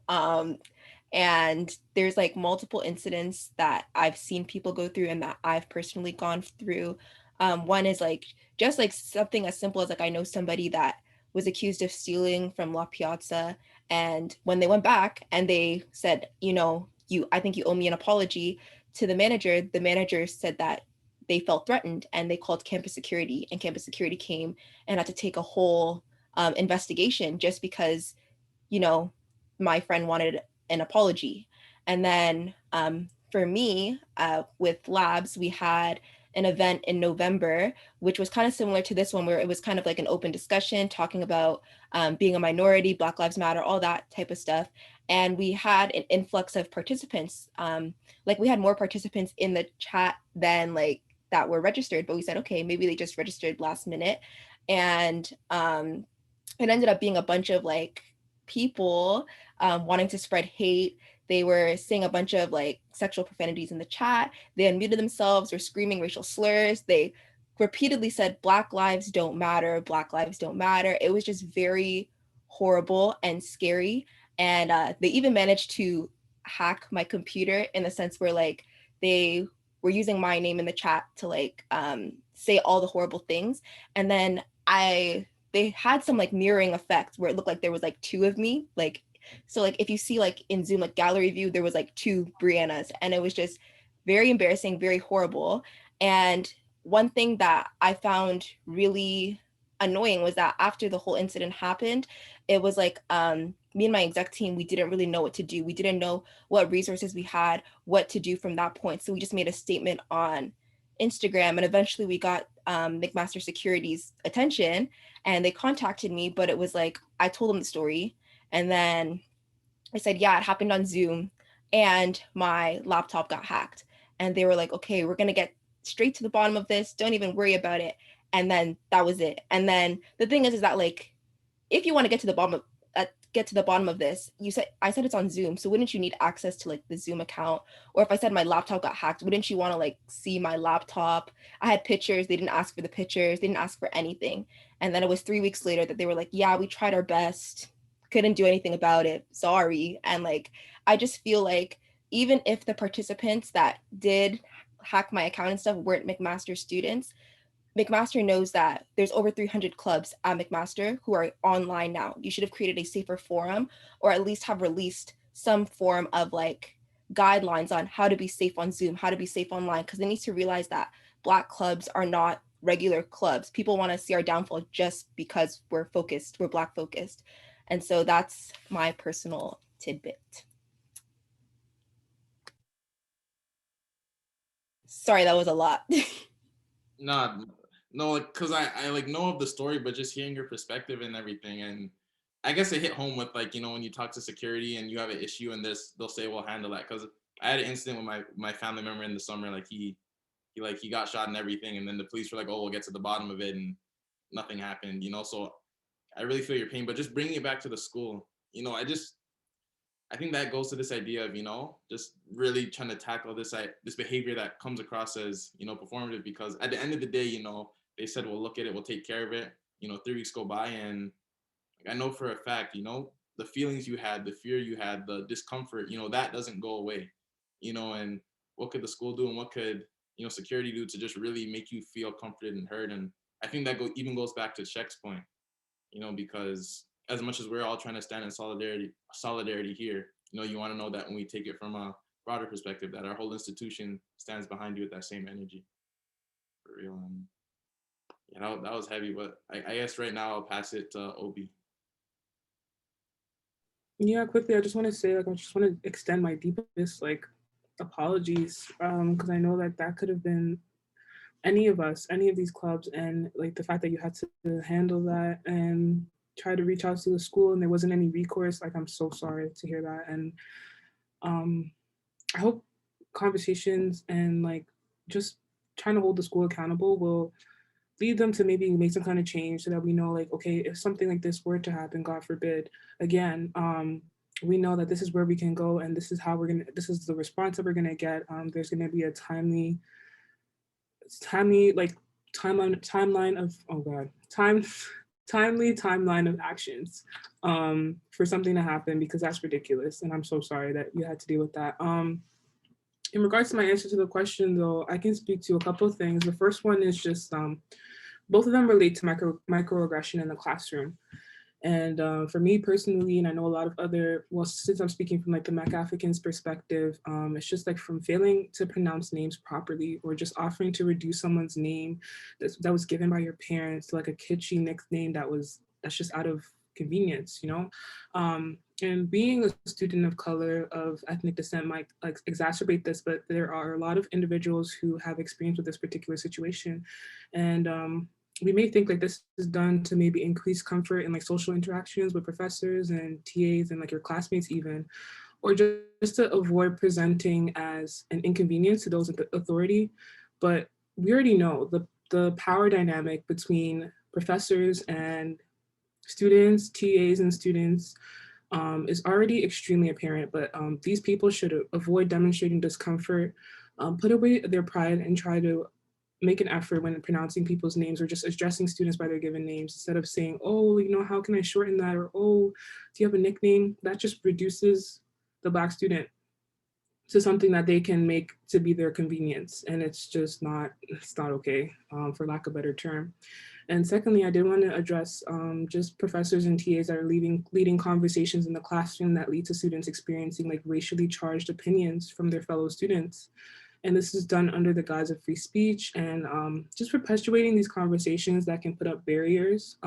And there's like multiple incidents that I've seen people go through and that I've personally gone through. One is like just like something as simple as like, I know somebody that was accused of stealing from La Piazza, and when they went back and they said, you know, I think you owe me an apology to the manager said that they felt threatened and they called campus security, and campus security came and had to take a whole investigation just because, you know, my friend wanted an apology. And then for me, with labs, we had an event in November, which was kind of similar to this one, where it was kind of like an open discussion talking about being a minority, Black Lives Matter, all that type of stuff. And we had an influx of participants. Like, we had more participants in the chat than like that were registered, but we said, okay, maybe they just registered last minute. And it ended up being a bunch of like people wanting to spread hate. They were saying a bunch of like sexual profanities in the chat. They unmuted themselves, were screaming racial slurs. They repeatedly said, Black lives don't matter, Black lives don't matter. It was just very horrible and scary. And they even managed to hack my computer, in the sense where like they were using my name in the chat to like say all the horrible things. And then they had some like mirroring effects where it looked like there was like two of me, like, so like if you see like in Zoom, like gallery view, there was like two Briannas, and it was just very embarrassing, very horrible. And one thing that I found really annoying was that after the whole incident happened, it was like me and my exec team, we didn't really know what to do. We didn't know what resources we had, what to do from that point. So we just made a statement on Instagram, and eventually we got McMaster Security's attention, and they contacted me. But it was like, I told them the story, and then I said, yeah, it happened on Zoom and my laptop got hacked. And they were like, okay, we're gonna get straight to the bottom of this, don't even worry about it. And then that was it. And then the thing is that like, if you want to get to the bottom of get to the bottom of this. I said it's on Zoom, so wouldn't you need access to like the Zoom account? Or if I said my laptop got hacked, wouldn't you want to like see my laptop? I had pictures, they didn't ask for the pictures, they didn't ask for anything. And then it was 3 weeks later that they were like, yeah, we tried our best, couldn't do anything about it, sorry. And like, I just feel like even if the participants that did hack my account and stuff weren't McMaster students, McMaster knows that there's over 300 clubs at McMaster who are online now. You should have created a safer forum, or at least have released some form of like guidelines on how to be safe on Zoom, how to be safe online, because they need to realize that Black clubs are not regular clubs. People want to see our downfall just because we're focused, we're Black focused. And so that's my personal tidbit. Sorry, that was a lot. Nah, no, like, cause I like know of the story, but just hearing your perspective and everything, and I guess it hit home with like, you know, when you talk to security and you have an issue and they'll say we'll handle that. Cause I had an incident with my family member in the summer, like he got shot and everything, and then the police were like, oh, we'll get to the bottom of it, and nothing happened, you know. So I really feel your pain, but just bringing it back to the school, you know, I think that goes to this idea of, you know, just really trying to tackle this behavior that comes across as, you know, performative, because at the end of the day, you know, they said, we'll look at it, we'll take care of it. You know, 3 weeks go by, and I know for a fact, you know, the feelings you had, the fear you had, the discomfort, you know, that doesn't go away, you know. And what could the school do, and what could, you know, security do to just really make you feel comforted and heard? And I think that even goes back to Shek's point, you know, because as much as we're all trying to stand in solidarity here, you know, you want to know that when we take it from a broader perspective, that our whole institution stands behind you with that same energy, for real. And yeah, that was heavy, but I guess right now I'll pass it to Obi. Yeah, quickly, I just want to say, like, I just want to extend my deepest, like, apologies, because I know that that could have been any of us, any of these clubs, and like the fact that you had to handle that and try to reach out to the school and there wasn't any recourse. Like, I'm so sorry to hear that. And I hope conversations and like just trying to hold the school accountable will lead them to maybe make some kind of change, so that we know, like, okay, if something like this were to happen, God forbid, again, we know that this is where we can go, and this is how this is the response that we're gonna get. There's gonna be a timely like timeline of, oh God, timely timeline of actions for something to happen, because that's ridiculous. And I'm so sorry that you had to deal with that. In regards to my answer to the question, though, I can speak to a couple of things. The first one is just both of them relate to microaggression in the classroom. And for me personally, and I know a lot of other, well, since I'm speaking from like the Mac Africans perspective, it's just like from failing to pronounce names properly, or just offering to reduce someone's name that was given by your parents to like a kitschy nickname that's just out of convenience, you know? And being a student of color, of ethnic descent, might like exacerbate this, but there are a lot of individuals who have experience with this particular situation. And we may think like this is done to maybe increase comfort in like social interactions with professors and TAs and like your classmates even, or just to avoid presenting as an inconvenience to those in authority. But we already know the power dynamic between professors and students, TAs and students, is already extremely apparent, but these people should avoid demonstrating discomfort, put away their pride, and try to make an effort when pronouncing people's names, or just addressing students by their given names, instead of saying, oh, you know, how can I shorten that? Or, oh, do you have a nickname? That just reduces the Black student to something that they can make to be their convenience. And it's not okay, for lack of a better term. And secondly, I did want to address just professors and TAs that are leading conversations in the classroom that lead to students experiencing like racially charged opinions from their fellow students. And this is done under the guise of free speech, and just perpetuating these conversations that can put up barriers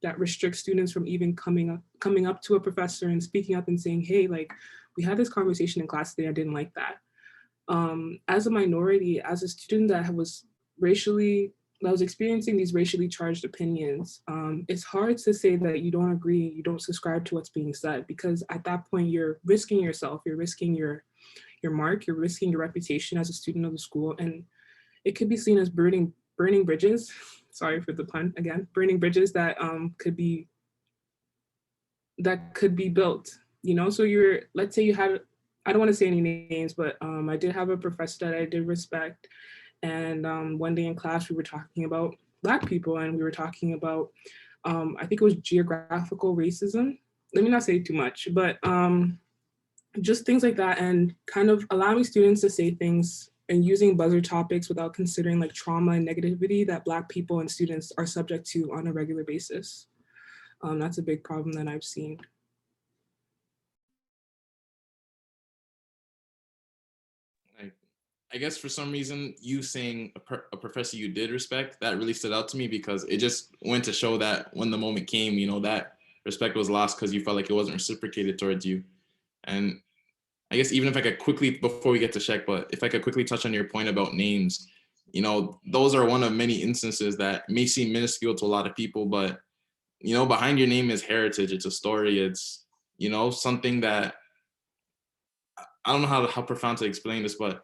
that restrict students from even coming up to a professor and speaking up and saying, hey, like, we had this conversation in class today, I didn't like that. As a minority, as a student that was experiencing these racially charged opinions, it's hard to say that you don't agree, you don't subscribe to what's being said, because at that point you're risking yourself, you're risking your mark, you're risking your reputation as a student of the school, and it could be seen as burning bridges. Sorry for the pun again, burning bridges that could be that could be built, you know? So let's say you had, I don't want to say any names, but I did have a professor that I did respect. And one day in class, we were talking about Black people, and we were talking about, I think it was geographical racism. Let me not say too much, but just things like that, and kind of allowing students to say things and using buzzer topics without considering like trauma and negativity that Black people and students are subject to on a regular basis. That's a big problem that I've seen. I guess for some reason, you saying a professor you did respect, that really stood out to me, because it just went to show that when the moment came, you know, that respect was lost because you felt like it wasn't reciprocated towards you. And I guess even if I could quickly, before we get to Shek, but if I could quickly touch on your point about names, you know, those are one of many instances that may seem minuscule to a lot of people, but, you know, behind your name is heritage. It's a story. It's, you know, something that, I don't know how profound to explain this, but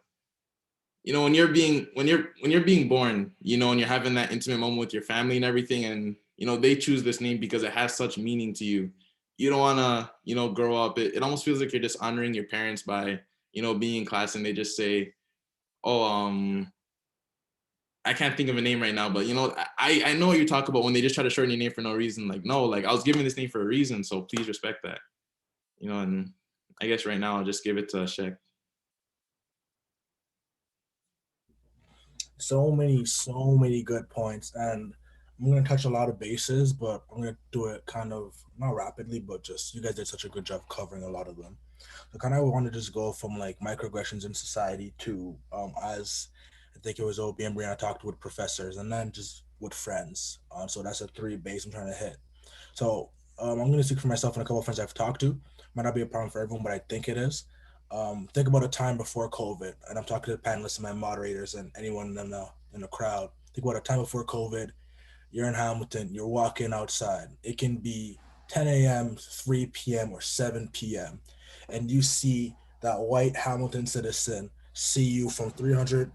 you know, when you're being born, you know, and you're having that intimate moment with your family and everything, and you know, they choose this name because it has such meaning to you. You don't want to, you know, grow up. It almost feels like you're just honoring your parents by, you know, being in class and they just say, oh, I can't think of a name right now, but you know, I know what you talk about when they just try to shorten your name for no reason. Like, no, like I was given this name for a reason, so please respect that. You know, and I guess right now I'll just give it to Shek. So many good points, and I'm gonna touch a lot of bases, but I'm gonna do it kind of not rapidly, but just you guys did such a good job covering a lot of them. So kind of want to just go from like microaggressions in society to as I think it was Obi and Brianna talked with professors, and then just with friends. So that's a three base I'm trying to hit. So I'm going to speak for myself and a couple of friends I've talked to. Might not be a problem for everyone, but I think it is. Think about a time before COVID, and I'm talking to the panelists and my moderators and anyone in the crowd. Think about a time before COVID. You're in Hamilton. You're walking outside. It can be 10 a.m., 3 p.m., or 7 p.m., and you see that white Hamilton citizen see you from 300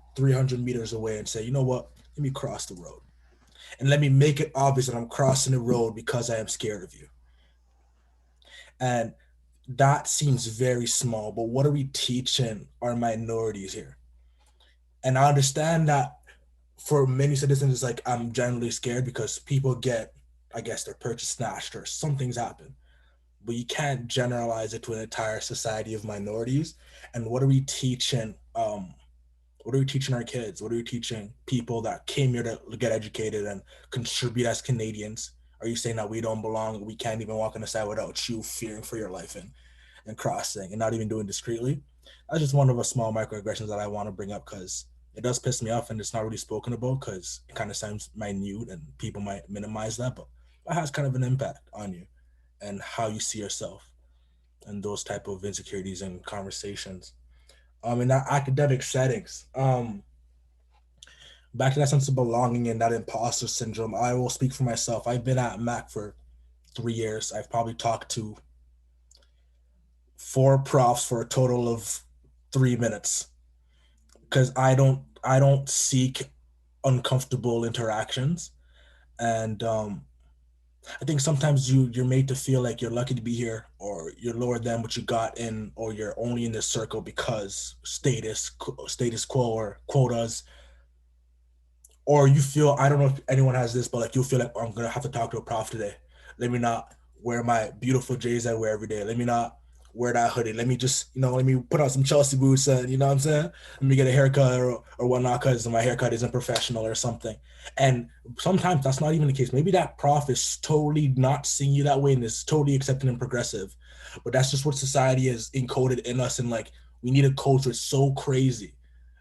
meters away and say, you know what? Let me cross the road. And let me make it obvious that I'm crossing the road because I am scared of you. And that seems very small, but what are we teaching our minorities here? And I understand that for many citizens, it's like I'm generally scared because people get, I guess, their purchase snatched or something's happened. But you can't generalize it to an entire society of minorities. And what are we teaching? What are we teaching our kids? What are we teaching people that came here to get educated and contribute as Canadians? Are you saying that we don't belong? We can't even walk on the side without you fearing for your life and crossing and not even doing discreetly? That's just one of the small microaggressions that I want to bring up because it does piss me off and it's not really spoken about because it kind of sounds minute and people might minimize that, but that has kind of an impact on you and how you see yourself and those type of insecurities and conversations. In that academic settings, back to that sense of belonging and that imposter syndrome, I will speak for myself. I've been at Mac for 3 years. I've probably talked to 4 profs for a total of 3 minutes because I don't seek uncomfortable interactions, and I think sometimes you're made to feel like you're lucky to be here, or you're lower than what you got in, or you're only in this circle because status quo or quotas, or you feel, I don't know if anyone has this, but like you'll feel like, oh, I'm gonna have to talk to a prof today. Let me not wear my beautiful J's I wear every day. Let me not wear that hoodie. Let me just, let me put on some Chelsea boots and you know what I'm saying? Let me get a haircut or whatnot because my haircut isn't professional or something. And sometimes that's not even the case. Maybe that prof is totally not seeing you that way and is totally accepting and progressive. But that's just what society has encoded in us. And like, we need a culture so crazy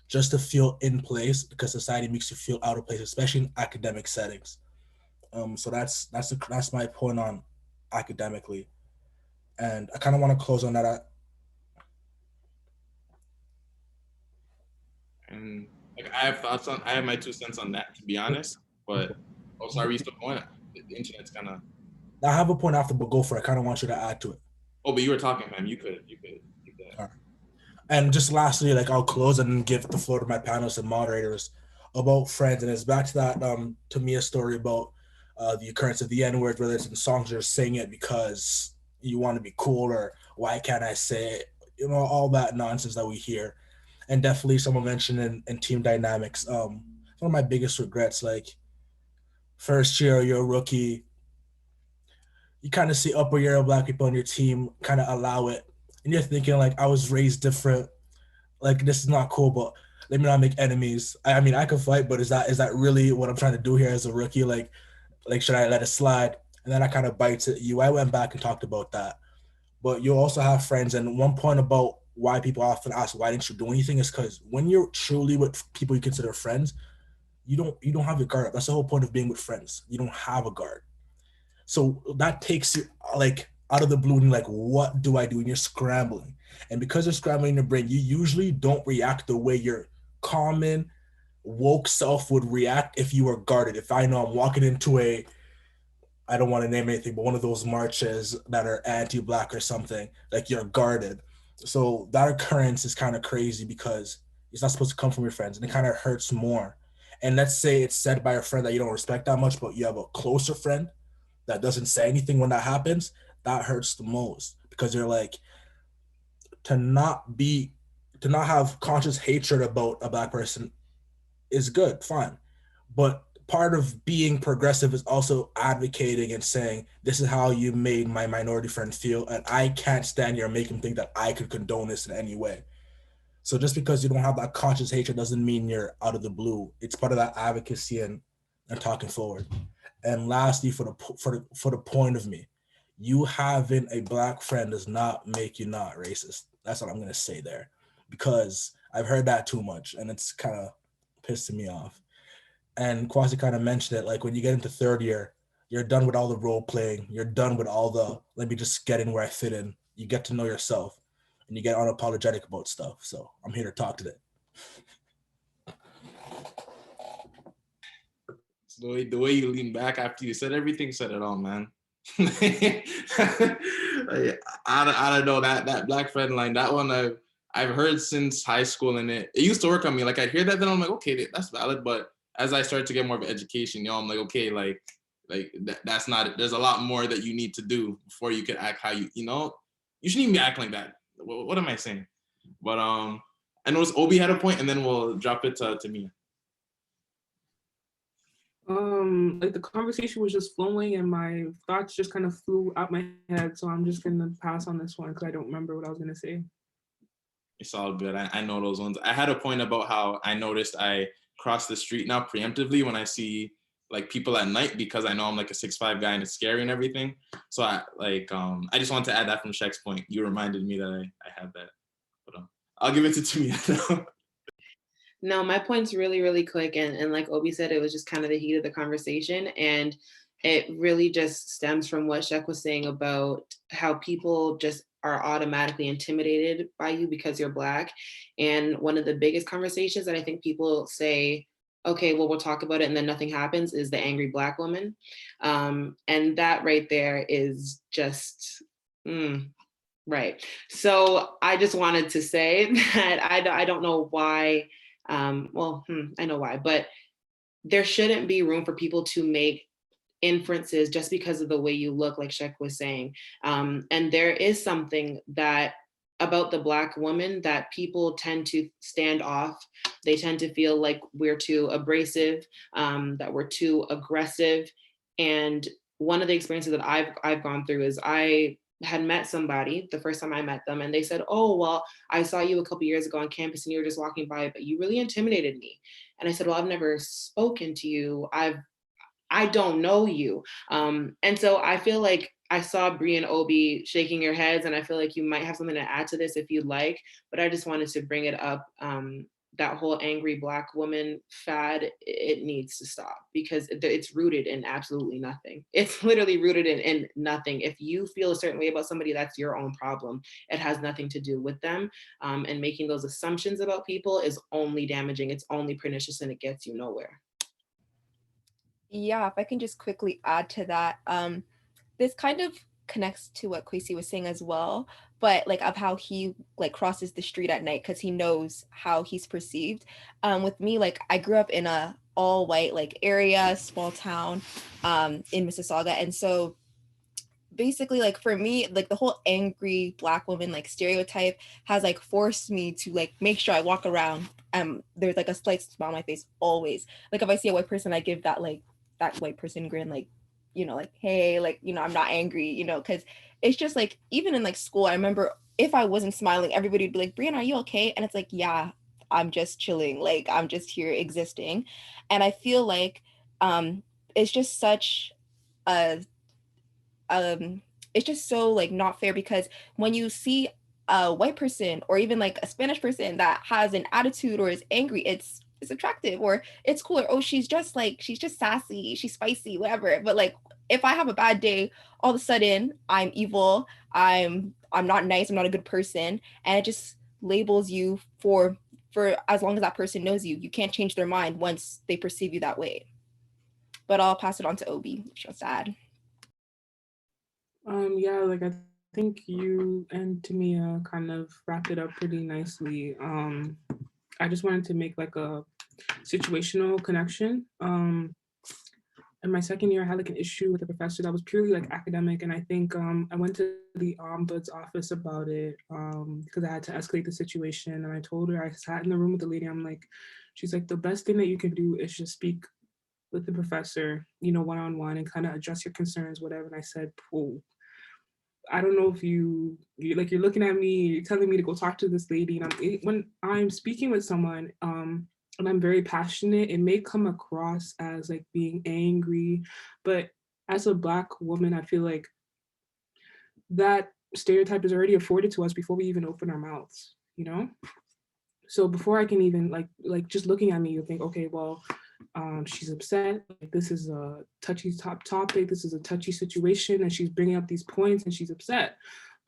just to feel in place because society makes you feel out of place, especially in academic settings. So that's my point on academically, and I kind of want to close on that. And like I have my 2 cents on that, to be honest. But oh, sorry, you still going? The internet's kind of. I have a point after, but go for it. I kind of want you to add to it. Oh, but you were talking, man. You could. All right. And just lastly, like I'll close and give the floor to my panelists and moderators about friends, and it's back to that to me a story about the occurrence of the N-word, whether it's in songs or saying it because you want to be cool, or why can't I say it? All that nonsense that we hear. And definitely someone mentioned in team dynamics. One of my biggest regrets, like first year, you're a rookie, you kind of see upper year Black people on your team kind of allow it. And you're thinking like, I was raised different. Like, this is not cool, but let me not make enemies. I mean, I can fight, but is that really what I'm trying to do here as a rookie? Like should I let it slide? And then I kind of bites at you. I went back and talked about that. But you'll also have friends. And one point about why people often ask, why didn't you do anything, is because when you're truly with people you consider friends, you don't have your guard up. That's the whole point of being with friends. You don't have a guard. So that takes you like out of the blue, and you're like, what do I do? And you're scrambling. And because you're scrambling in your brain, you usually don't react the way your common woke self would react if you were guarded. If I know I'm walking into I don't want to name anything, but one of those marches that are anti-Black or something, like, you're guarded. So that occurrence is kind of crazy because it's not supposed to come from your friends, and it kind of hurts more. And let's say it's said by a friend that you don't respect that much, but you have a closer friend that doesn't say anything when that happens, that hurts the most, because you're like, to not have conscious hatred about a Black person is good, fine. But part of being progressive is also advocating and saying, this is how you made my minority friend feel, and I can't stand here and make him think that I could condone this in any way. So just because you don't have that conscious hatred doesn't mean you're out of the blue. It's part of that advocacy and talking forward. And lastly, for the point of me, you having a Black friend does not make you not racist. That's what I'm gonna say there, because I've heard that too much, and it's kind of pissing me off. And Kwasi kind of mentioned it, like when you get into third year, you're done with all the role playing. You're done with all the, let me just get in where I fit in. You get to know yourself, and you get unapologetic about stuff. So I'm here to talk today. The way you lean back after you said everything said it all, man. I don't know, that Black friend line, that one I've heard since high school, and it used to work on me. Like, I'd hear that, then I'm like, okay, that's valid. But as I started to get more of an education, I'm like, okay, like that's not it. There's a lot more that you need to do before you can act how you shouldn't even be acting like that. What am I saying? But I noticed Obi had a point, and then we'll drop it to me. Like, the conversation was just flowing and my thoughts just kind of flew out my head. So I'm just gonna pass on this one because I don't remember what I was gonna say. It's all good. I know those ones. I had a point about how I noticed I cross the street now preemptively when I see like people at night, because I know I'm like a 6'5" guy and it's scary and everything. So I just wanted to add that from Shaq's point. You reminded me that I had that. But I'll give it to Tamia now. No, my point's really, really quick. And like Obi said, it was just kind of the heat of the conversation. And it really just stems from what Shaq was saying about how people just are automatically intimidated by you because you're Black. And one of the biggest conversations that I think people say, okay, well, we'll talk about it and then nothing happens, is the angry Black woman. And that right there is just, right. So I just wanted to say that I don't know why. I know why, but there shouldn't be room for people to make inferences just because of the way you look, like Shek was saying. And there is something that about the Black woman that people tend to stand off. They tend to feel like we're too abrasive, that we're too aggressive. And one of the experiences that I've gone through is I had met somebody the first time I met them, and they said, oh, well, I saw you a couple years ago on campus and you were just walking by, but you really intimidated me. And I said, well, I've never spoken to you. I don't know you. And so I feel like I saw Bree and Obi shaking your heads, and I feel like you might have something to add to this if you'd like, but I just wanted to bring it up. That whole angry Black woman fad, it needs to stop because it's rooted in absolutely nothing. It's literally rooted in nothing. If you feel a certain way about somebody, that's your own problem. It has nothing to do with them. And making those assumptions about people is only damaging. It's only pernicious, and it gets you nowhere. Yeah, if I can just quickly add to that, this kind of connects to what Kwesi was saying as well, but like of how he like crosses the street at night because he knows how he's perceived. With me, like I grew up in a all white like area, small town in Mississauga, and so basically, like, for me, like, the whole angry Black woman, like, stereotype has, like, forced me to, like, make sure I walk around, there's, like, a slight smile on my face always. Like, if I see a white person, I give that, like, that white person grin, like, you know, like, hey, like, you know, I'm not angry, you know, because it's just, like, even in, like, school, I remember if I wasn't smiling, everybody would be like, Brianna, are you okay? And it's like, yeah, I'm just chilling, like, I'm just here existing. And I feel like it's just such a it's just so, like, not fair, because when you see a white person or even like a Spanish person that has an attitude or is angry, it's attractive, or it's cool, or oh, she's just sassy, she's spicy, whatever. But like, if I have a bad day, all of a sudden I'm evil, I'm not nice, I'm not a good person, and it just labels you for as long as that person knows you. You can't change their mind once they perceive you that way. But I'll pass it on to Obi if she wants to add. Yeah, like I think you and Tamia kind of wrapped it up pretty nicely. I just wanted to make like a situational connection. In my second year, I had like an issue with a professor that was purely like academic, and I think I went to the ombuds office about it because I had to escalate the situation. And I told her, I sat in the room with the lady. I'm like, she's like, the best thing that you can do is just speak with the professor, you know, one-on-one, and kind of address your concerns, whatever. And I said, "Whoa, I don't know if you like, you're looking at me, you're telling me to go talk to this lady." And when I'm speaking with someone, and I'm very passionate, it may come across as like being angry, but as a Black woman, I feel like that stereotype is already afforded to us before we even open our mouths, you know? So before I can even like just looking at me, you think, okay, well, she's upset. Like, this is a touchy topic. This is a touchy situation, and she's bringing up these points, and she's upset.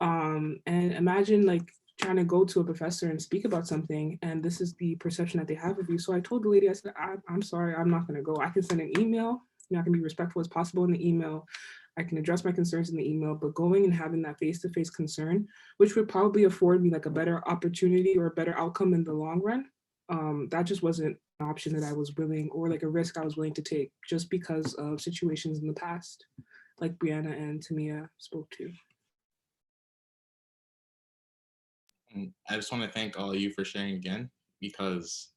And imagine like trying to go to a professor and speak about something, and this is the perception that they have of you. So I told the lady, I said, I'm sorry, I'm not going to go. I can send an email. You know, I can be respectful as possible in the email. I can address my concerns in the email, but going and having that face-to-face concern, which would probably afford me like a better opportunity or a better outcome in the long run, that just wasn't an option that I was willing, or like a risk I was willing to take, just because of situations in the past, like Brianna and Tamia spoke to. And I just want to thank all of you for sharing again, because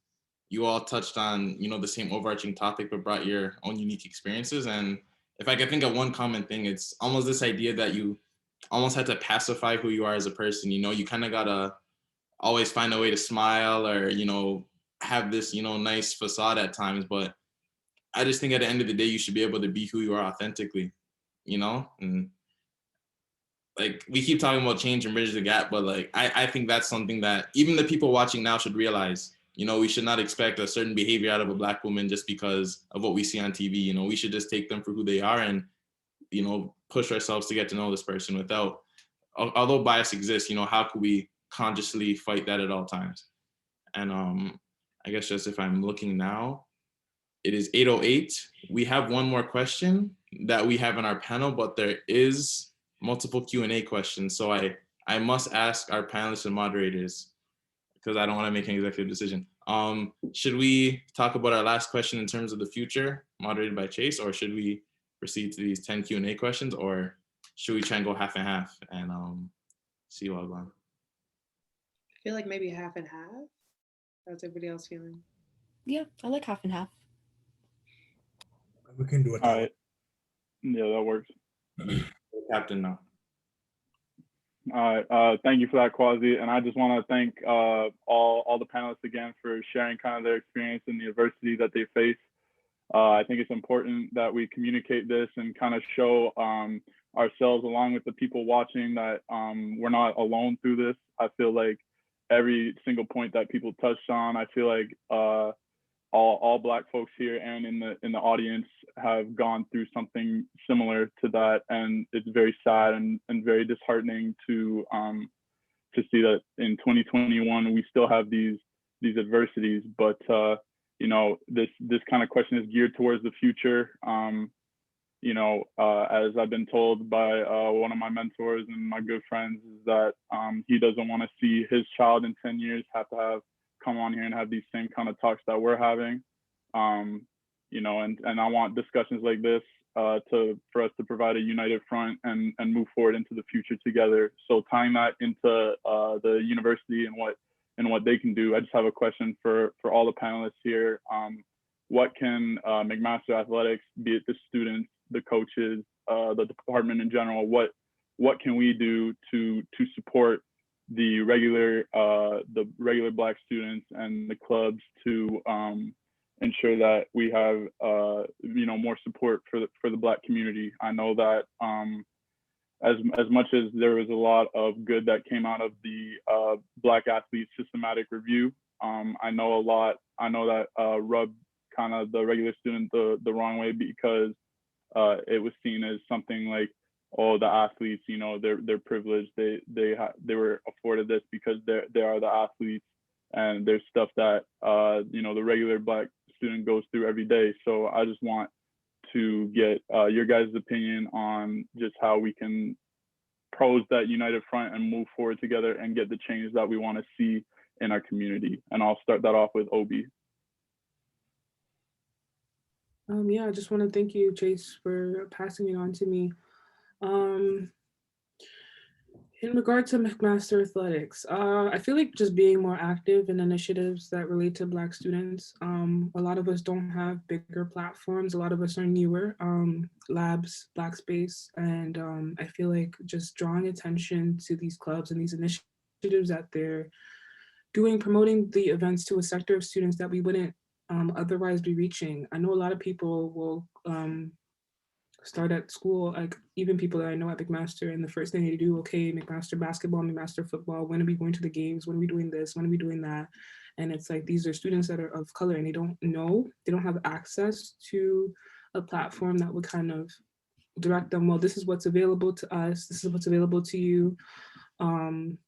you all touched on, you know, the same overarching topic, but brought your own unique experiences. And if I could think of one common thing, it's almost this idea that you almost had to pacify who you are as a person. You know, you kind of gotta always find a way to smile, or, you know, have this, you know, nice facade at times. But I just think at the end of the day, you should be able to be who you are authentically, you know? And like, we keep talking about change and bridge the gap, but like, I think that's something that even the people watching now should realize. You know, we should not expect a certain behavior out of a Black woman just because of what we see on TV. You know, we should just take them for who they are, and, you know, push ourselves to get to know this person without, although bias exists, you know, how could we consciously fight that at all times? And I guess just if I'm looking now, it is 8:08. We have one more question that we have in our panel, but there is multiple Q&A questions. So I must ask our panelists and moderators, because I don't want to make an executive decision. Should we talk about our last question in terms of the future, moderated by Chase, or should we proceed to these 10 Q&A questions, or should we try and go half and half and see what on? I feel like maybe half and half. How's everybody else feeling? Yeah, I like half and half. We can do it. All right. Yeah, that works. Captain now. All right. Thank you for that, Quasi. And I just want to thank all the panelists again for sharing kind of their experience and the adversity that they face. I think it's important that we communicate this and kind of show ourselves, along with the people watching, that we're not alone through this. I feel like every single point that people touched on, I feel like all Black folks here and in the audience have gone through something similar to that, and it's very sad and very disheartening to see that in 2021 we still have these adversities. But you know, this kind of question is geared towards the future. You know, as I've been told by one of my mentors and my good friends, is that he doesn't want to see his child in 10 years have to come on here and have these same kind of talks that we're having. You know, and I want discussions like this for us to provide a united front and move forward into the future together. So tying that into the university and what they can do, I just have a question for all the panelists here. What can McMaster Athletics, be it the students, the coaches, the department in general, what can we do to support the regular Black students and the clubs to ensure that we have more support for the Black community? I know that as much as there was a lot of good that came out of the Black Athlete Systematic Review, I know that rubbed kind of the regular student the wrong way, because it was seen as something like, oh, the athletes, they're privileged, they were afforded this because they are the athletes, and there's stuff that the regular Black student goes through every day. So I just want to get your guys' opinion on just how we can pose that united front and move forward together and get the change that we want to see in our community. And I'll start that off with Obi. Yeah, I just want to thank you, Chase, for passing it on to me. In regard to McMaster Athletics, I feel like just being more active in initiatives that relate to Black students. A lot of us don't have bigger platforms. A lot of us are newer, Labs, Black Space, and I feel like just drawing attention to these clubs and these initiatives that they're doing, promoting the events to a sector of students that we wouldn't otherwise be reaching. I know a lot of people will start at school, like even people that I know at McMaster, and the first thing they do, okay, McMaster basketball, McMaster football, when are we going to the games? When are we doing this? When are we doing that? And it's like, these are students that are of color and they don't know, they don't have access to a platform that would kind of direct them, well, this is what's available to us, this is what's available to you.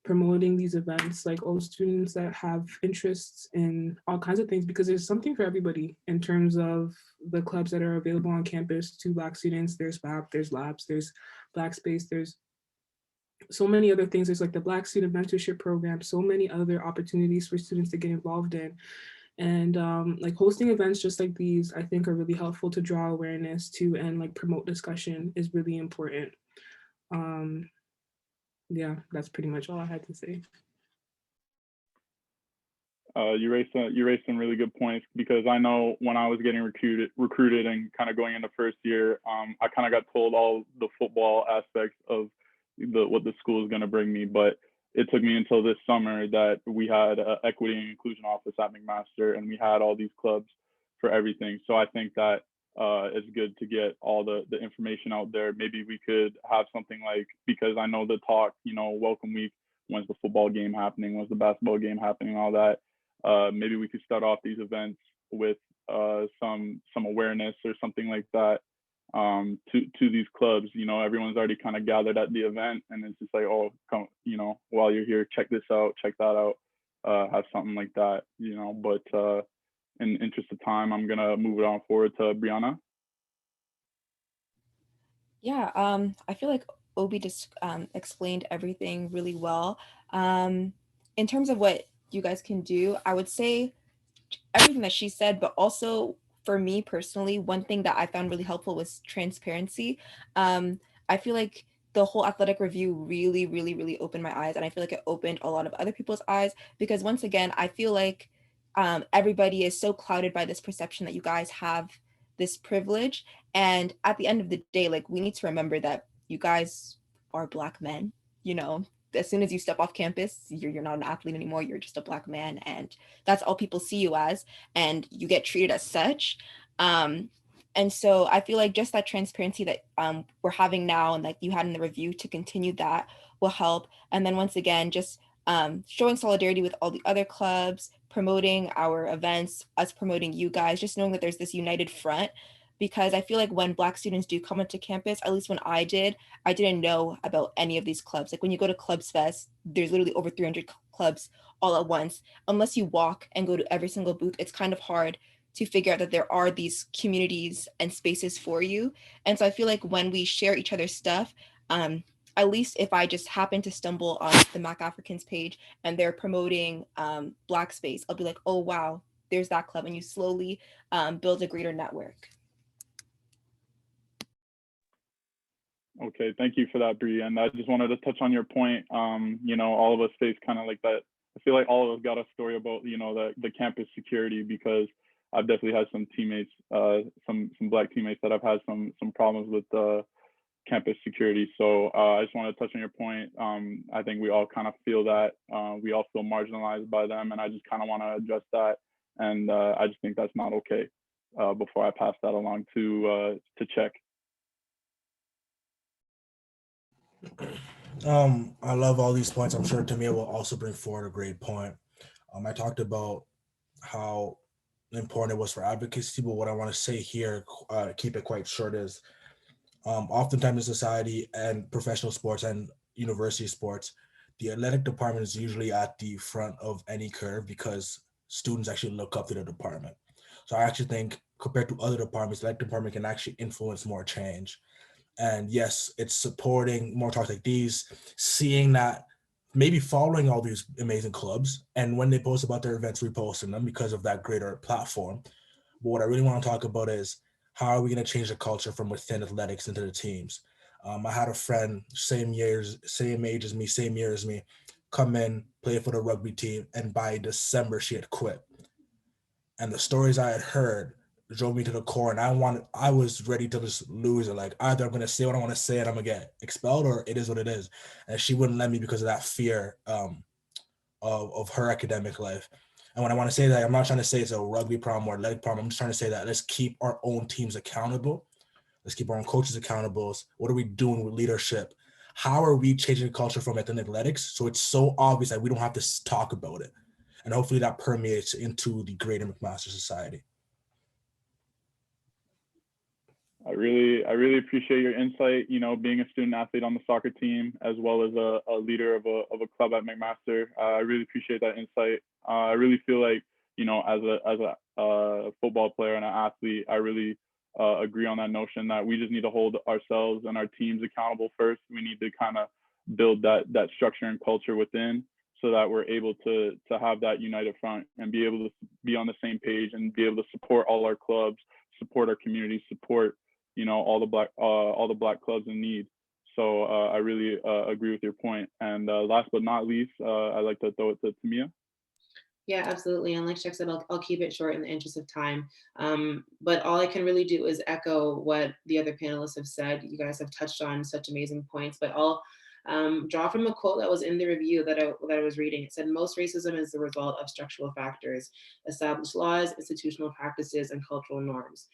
Promoting these events, like all students that have interests in all kinds of things, because there's something for everybody in terms of the clubs that are available on campus to Black students. There's labs, there's Black Space, there's so many other things. There's like the Black Student Mentorship Program, so many other opportunities for students to get involved in. And like hosting events just like these, I think are really helpful to draw awareness to, and like promote discussion is really important. Yeah, that's pretty much all I had to say. You raised some really good points, because I know when I was getting recruited and kind of going into first year, I kind of got told all the football aspects of what the school is going to bring me, but it took me until this summer that we had an equity and inclusion office at McMaster, and we had all these clubs for everything. So I think that it's good to get all the information out there. Maybe we could have something like, because I know the talk, welcome week, when's the football game happening, when's the basketball game happening, all that. Maybe we could start off these events with some awareness or something like that to these clubs. Everyone's already kind of gathered at the event, and it's just like, oh, come, while you're here, check this out, check that out, have something like that, but in the interest of time, I'm gonna move it on forward to Brianna. Yeah, I feel like Obi just explained everything really well. In terms of what you guys can do, I would say everything that she said, but also for me personally, one thing that I found really helpful was transparency. I feel like the whole athletic review really, really, really opened my eyes, and I feel like it opened a lot of other people's eyes, because once again, I feel like everybody is so clouded by this perception that you guys have this privilege. And at the end of the day, like, we need to remember that you guys are Black men. As soon as you step off campus, you're not an athlete anymore, you're just a Black man, and that's all people see you as, and you get treated as such. And so I feel like just that transparency that we're having now, and like you had in the review, to continue that will help. And then once again, just showing solidarity with all the other clubs, promoting our events, us promoting you guys, just knowing that there's this united front. Because I feel like when Black students do come onto campus, at least when I didn't know about any of these clubs. Like when you go to Clubs Fest, there's literally over 300 clubs all at once. Unless you walk and go to every single booth, it's kind of hard to figure out that there are these communities and spaces for you. And so I feel like when we share each other's stuff, at least if I just happen to stumble on the Mac Africans page and they're promoting Black Space, I'll be like, oh, wow, there's that club. And you slowly build a greater network. Okay, thank you for that, Bree. And I just wanted to touch on your point. All of us face kind of like that. I feel like all of us got a story about, the campus security, because I've definitely had some teammates, some Black teammates that have had some problems with campus security. So I just want to touch on your point. I think we all kind of feel that. We all feel marginalized by them, and I just kind of want to address that. And I just think that's not okay. Before I pass that along to Check. I love all these points. I'm sure Tamia will also bring forward a great point. I talked about how important it was for advocacy, but what I want to say here, keep it quite short, is oftentimes in society and professional sports and university sports, the athletic department is usually at the front of any curve because students actually look up to the department. So I actually think compared to other departments, the athletic department can actually influence more change. And yes, it's supporting more talks like these, seeing that, maybe following all these amazing clubs, and when they post about their events, reposting them because of that greater platform. But what I really want to talk about is how are we going to change the culture from within athletics into the teams? I had a friend, same age as me, same year as me, come in, play for the rugby team, and by December she had quit. And the stories I had heard drove me to the core, and I was ready to just lose it. Like, either I'm gonna say what I want to say and I'm gonna get expelled, or it is what it is. And she wouldn't let me because of that fear of her academic life. And when I want to say that, I'm not trying to say it's a rugby problem or athletic problem. I'm just trying to say that let's keep our own teams accountable. Let's keep our own coaches accountable. What are we doing with leadership? How are we changing the culture from athletics so it's so obvious that we don't have to talk about it? And hopefully that permeates into the greater McMaster society. I really appreciate your insight. Being a student athlete on the soccer team, as well as a leader of a club at McMaster. I really appreciate that insight. I really feel like, as a football player and an athlete, I really agree on that notion that we just need to hold ourselves and our teams accountable first. We need to kind of build that structure and culture within, so that we're able to have that united front and be able to be on the same page and be able to support all our clubs, support our community, support all the black clubs in need. So I really agree with your point. And last but not least, I'd like to throw it to Tamia. Yeah, absolutely. And like Chuck said, I'll keep it short in the interest of time. But all I can really do is echo what the other panelists have said. You guys have touched on such amazing points, but I'll draw from a quote that was in the review that I was reading. It said, most racism is the result of structural factors, established laws, institutional practices, and cultural norms.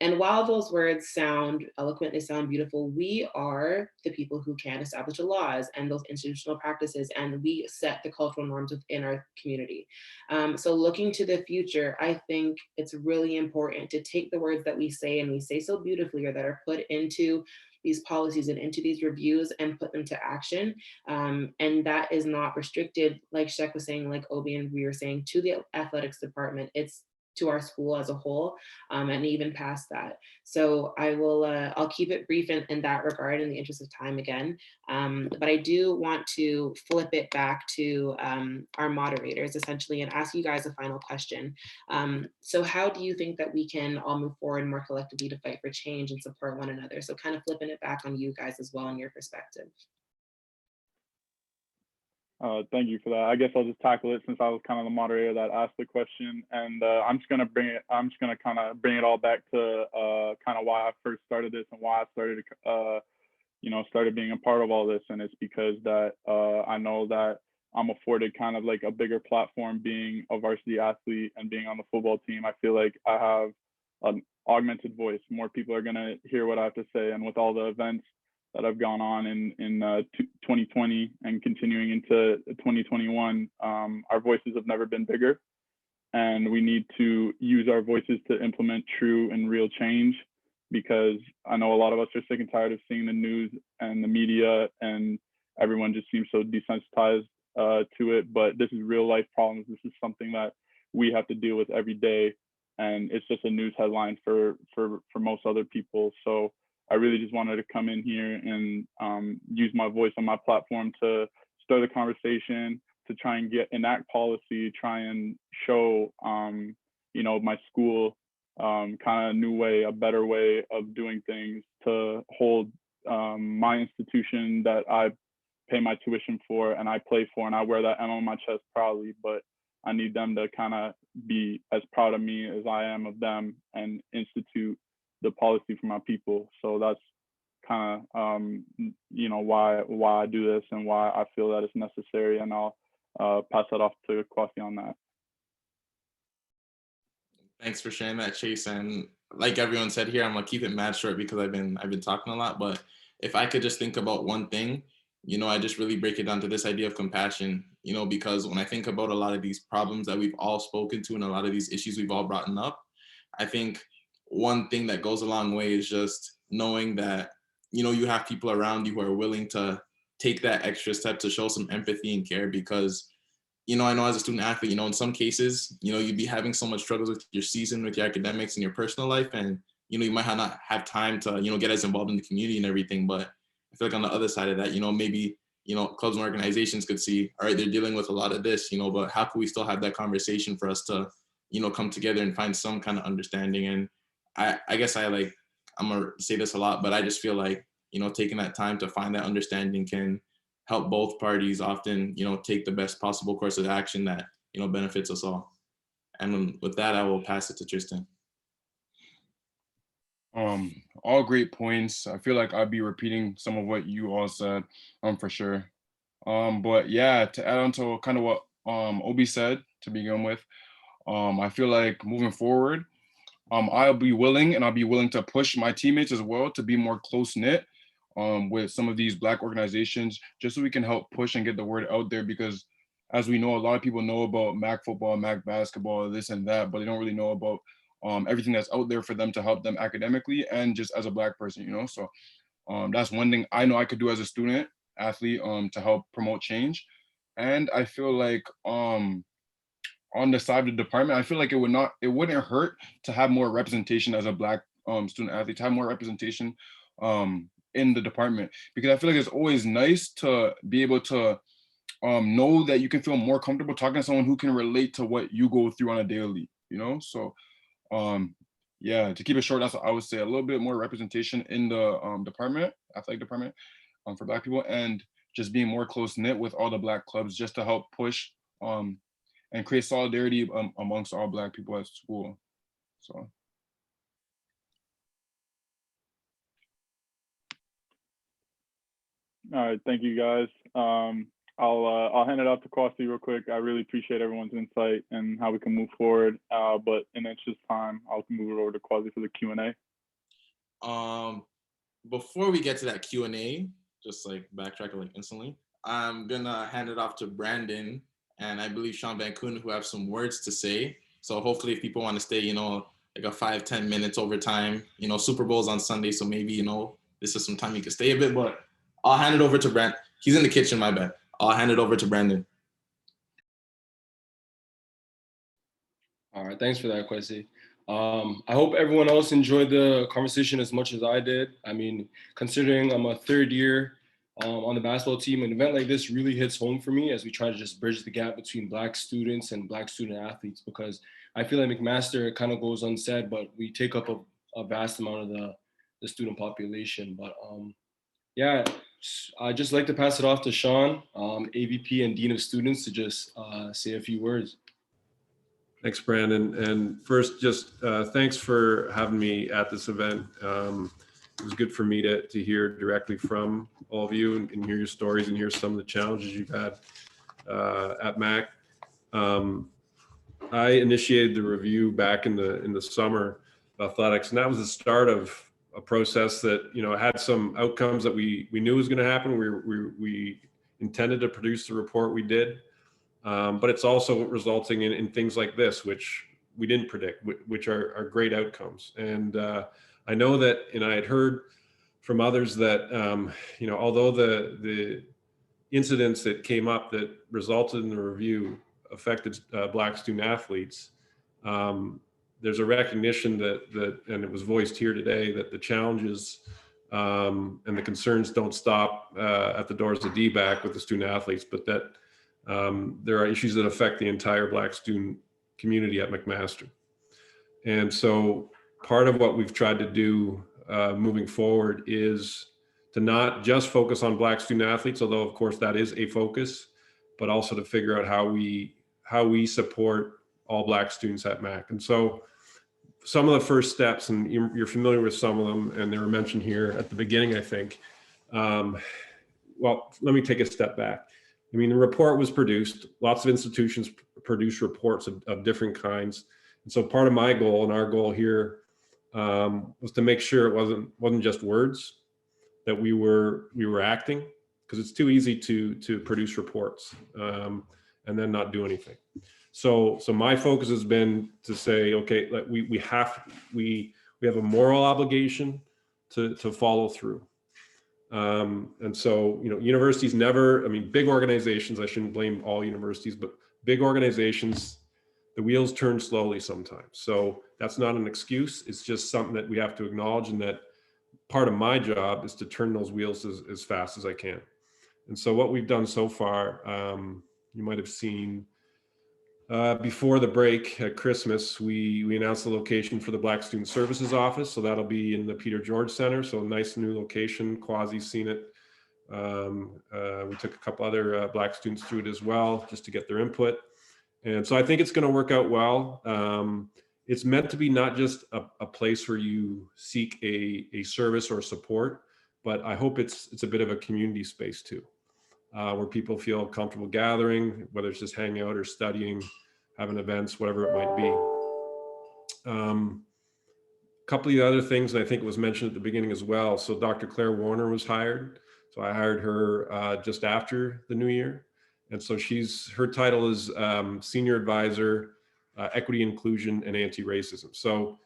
And while those words sound eloquent, they sound beautiful, we are the people who can establish the laws and those institutional practices, and we set the cultural norms within our community. So looking to the future, I think it's really important to take the words that we say, and we say so beautifully, or that are put into these policies and into these reviews, and put them to action. And that is not restricted, like Shek was saying, like Obi and we were saying, to the athletics department. It's to our school as a whole, and even past that. So I'll keep it brief in that regard in the interest of time again. But I do want to flip it back to our moderators essentially and ask you guys a final question. So how do you think that we can all move forward more collectively to fight for change and support one another? So kind of flipping it back on you guys as well in your perspective. Thank you for that. I guess I'll just tackle it since I was kind of the moderator that asked the question, and I'm just gonna kind of bring it all back to kind of why I first started this and why I started started being a part of all this. And it's because that I know that I'm afforded kind of like a bigger platform being a varsity athlete and being on the football team. I feel like I have an augmented voice. More people are gonna hear what I have to say, and with all the events that have gone on in 2020 and continuing into 2021, our voices have never been bigger, and we need to use our voices to implement true and real change, because I know a lot of us are sick and tired of seeing the news and the media, and everyone just seems so desensitized to it. But this is real life problems. This is something that we have to deal with every day, and it's just a news headline for most other people. So I really just wanted to come in here and use my voice on my platform to start a conversation, to try and enact policy, try and show, my school kind of a new way, a better way of doing things, to hold my institution that I pay my tuition for and I play for, and I wear that M on my chest proudly, but I need them to kind of be as proud of me as I am of them and institute the policy for my people. So that's kind of, why I do this and why I feel that it's necessary. And I'll pass that off to Kwasi on that. Thanks for sharing that, Chase. And like everyone said here, I'm gonna keep it mad short because I've been talking a lot. But if I could just think about one thing, I just really break it down to this idea of compassion. Because when I think about a lot of these problems that we've all spoken to and a lot of these issues we've all brought up, I think one thing that goes a long way is just knowing that you have people around you who are willing to take that extra step to show some empathy and care. Because I know as a student athlete, in some cases, you'd be having so much struggles with your season, with your academics and your personal life. And, you might not have time to, get as involved in the community and everything. But I feel like on the other side of that, maybe, clubs and organizations could see, all right, they're dealing with a lot of this, but how can we still have that conversation for us to, come together and find some kind of understanding? And I guess I'm gonna say this a lot, but I just feel like, taking that time to find that understanding can help both parties often, take the best possible course of action that, benefits us all. And with that, I will pass it to Tristan. All great points. I feel like I'd be repeating some of what you all said, for sure. But yeah, to add on to kind of what Obi said to begin with, I feel like moving forward, I'll be willing to push my teammates as well to be more close knit with some of these Black organizations, just so we can help push and get the word out there. Because as we know, a lot of people know about MAC football, MAC basketball, this and that, but they don't really know about everything that's out there for them to help them academically and just as a Black person, So that's one thing I know I could do as a student athlete to help promote change. And I feel like on the side of the department, I feel like it wouldn't hurt to have more representation as a Black student athlete, to have more representation in the department, because I feel like it's always nice to be able to know that you can feel more comfortable talking to someone who can relate to what you go through on a daily, So yeah, to keep it short, that's what I would say, a little bit more representation in the athletic department for Black people, and just being more close knit with all the Black clubs, just to help push and create solidarity amongst all Black people at school. So. All right, thank you guys. I'll hand it off to Kwasi real quick. I really appreciate everyone's insight and how we can move forward. But in the interest of time, I'll move it over to Kwasi for the Q&A. Before we get to that Q&A, just backtrack instantly, I'm gonna hand it off to Brandon and I believe Sean Van Koon, who have some words to say. So hopefully if people want to stay, like a 5-10 minutes over time, Super Bowl's on Sunday, so maybe, this is some time you can stay a bit, but I'll hand it over to Brent. He's in the kitchen, my bad. I'll hand it over to Brandon. All right, thanks for that, Kwasi. I hope everyone else enjoyed the conversation as much as I did. I mean, considering I'm a third year on the basketball team, an event like this really hits home for me as we try to just bridge the gap between Black students and Black student athletes, because I feel like McMaster kind of goes unsaid, but we take up a vast amount of the student population. But yeah, I'd just like to pass it off to Sean, AVP and Dean of Students, to just say a few words. Thanks, Brandon. And first, just thanks for having me at this event. It was good for me to hear directly from all of you and hear your stories and hear some of the challenges you've had at MAC. I initiated the review back in the summer of athletics, and that was the start of a process that had some outcomes that we knew was going to happen. We intended to produce the report we did, but it's also resulting in things like this, which we didn't predict, which are great outcomes. And I know that, I had heard from others that although the incidents that came up that resulted in the review affected Black student athletes, there's a recognition that, and it was voiced here today, that the challenges and the concerns don't stop at the doors of DBAC with the student athletes, but that there are issues that affect the entire Black student community at McMaster. And so part of what we've tried to do moving forward is to not just focus on Black student athletes, although of course that is a focus, but also to figure out how we support all Black students at MAC. And so some of the first steps, and you're familiar with some of them, and they were mentioned here at the beginning, I think. Well, let me take a step back. I mean, the report was produced. Lots of institutions produce reports of different kinds. And so part of my goal and our goal here was to make sure it wasn't just words, that we were acting, because it's too easy to produce reports and then not do anything. So my focus has been to say, okay, we have a moral obligation to follow through. And so, universities never, I mean, big organizations, I shouldn't blame all universities, but big organizations, the wheels turn slowly sometimes. So that's not an excuse. It's just something that we have to acknowledge, and that part of my job is to turn those wheels as fast as I can. And so what we've done so far, you might have seen before the break at Christmas, we announced the location for the Black Student Services Office. So that'll be in the Peter George Center. So a nice new location. Quasi's seen it. We took a couple other Black students through it as well, just to get their input. And so I think it's going to work out well. It's meant to be not just a place where you seek a service or support, but I hope it's a bit of a community space too, where people feel comfortable gathering, whether it's just hanging out or studying, having events, whatever it might be. A couple of the other things, and I think it was mentioned at the beginning as well. So Dr. Claire Warner was hired. So I hired her just after the new year. And so her title is Senior Advisor, Equity, Inclusion, and Anti-Racism. So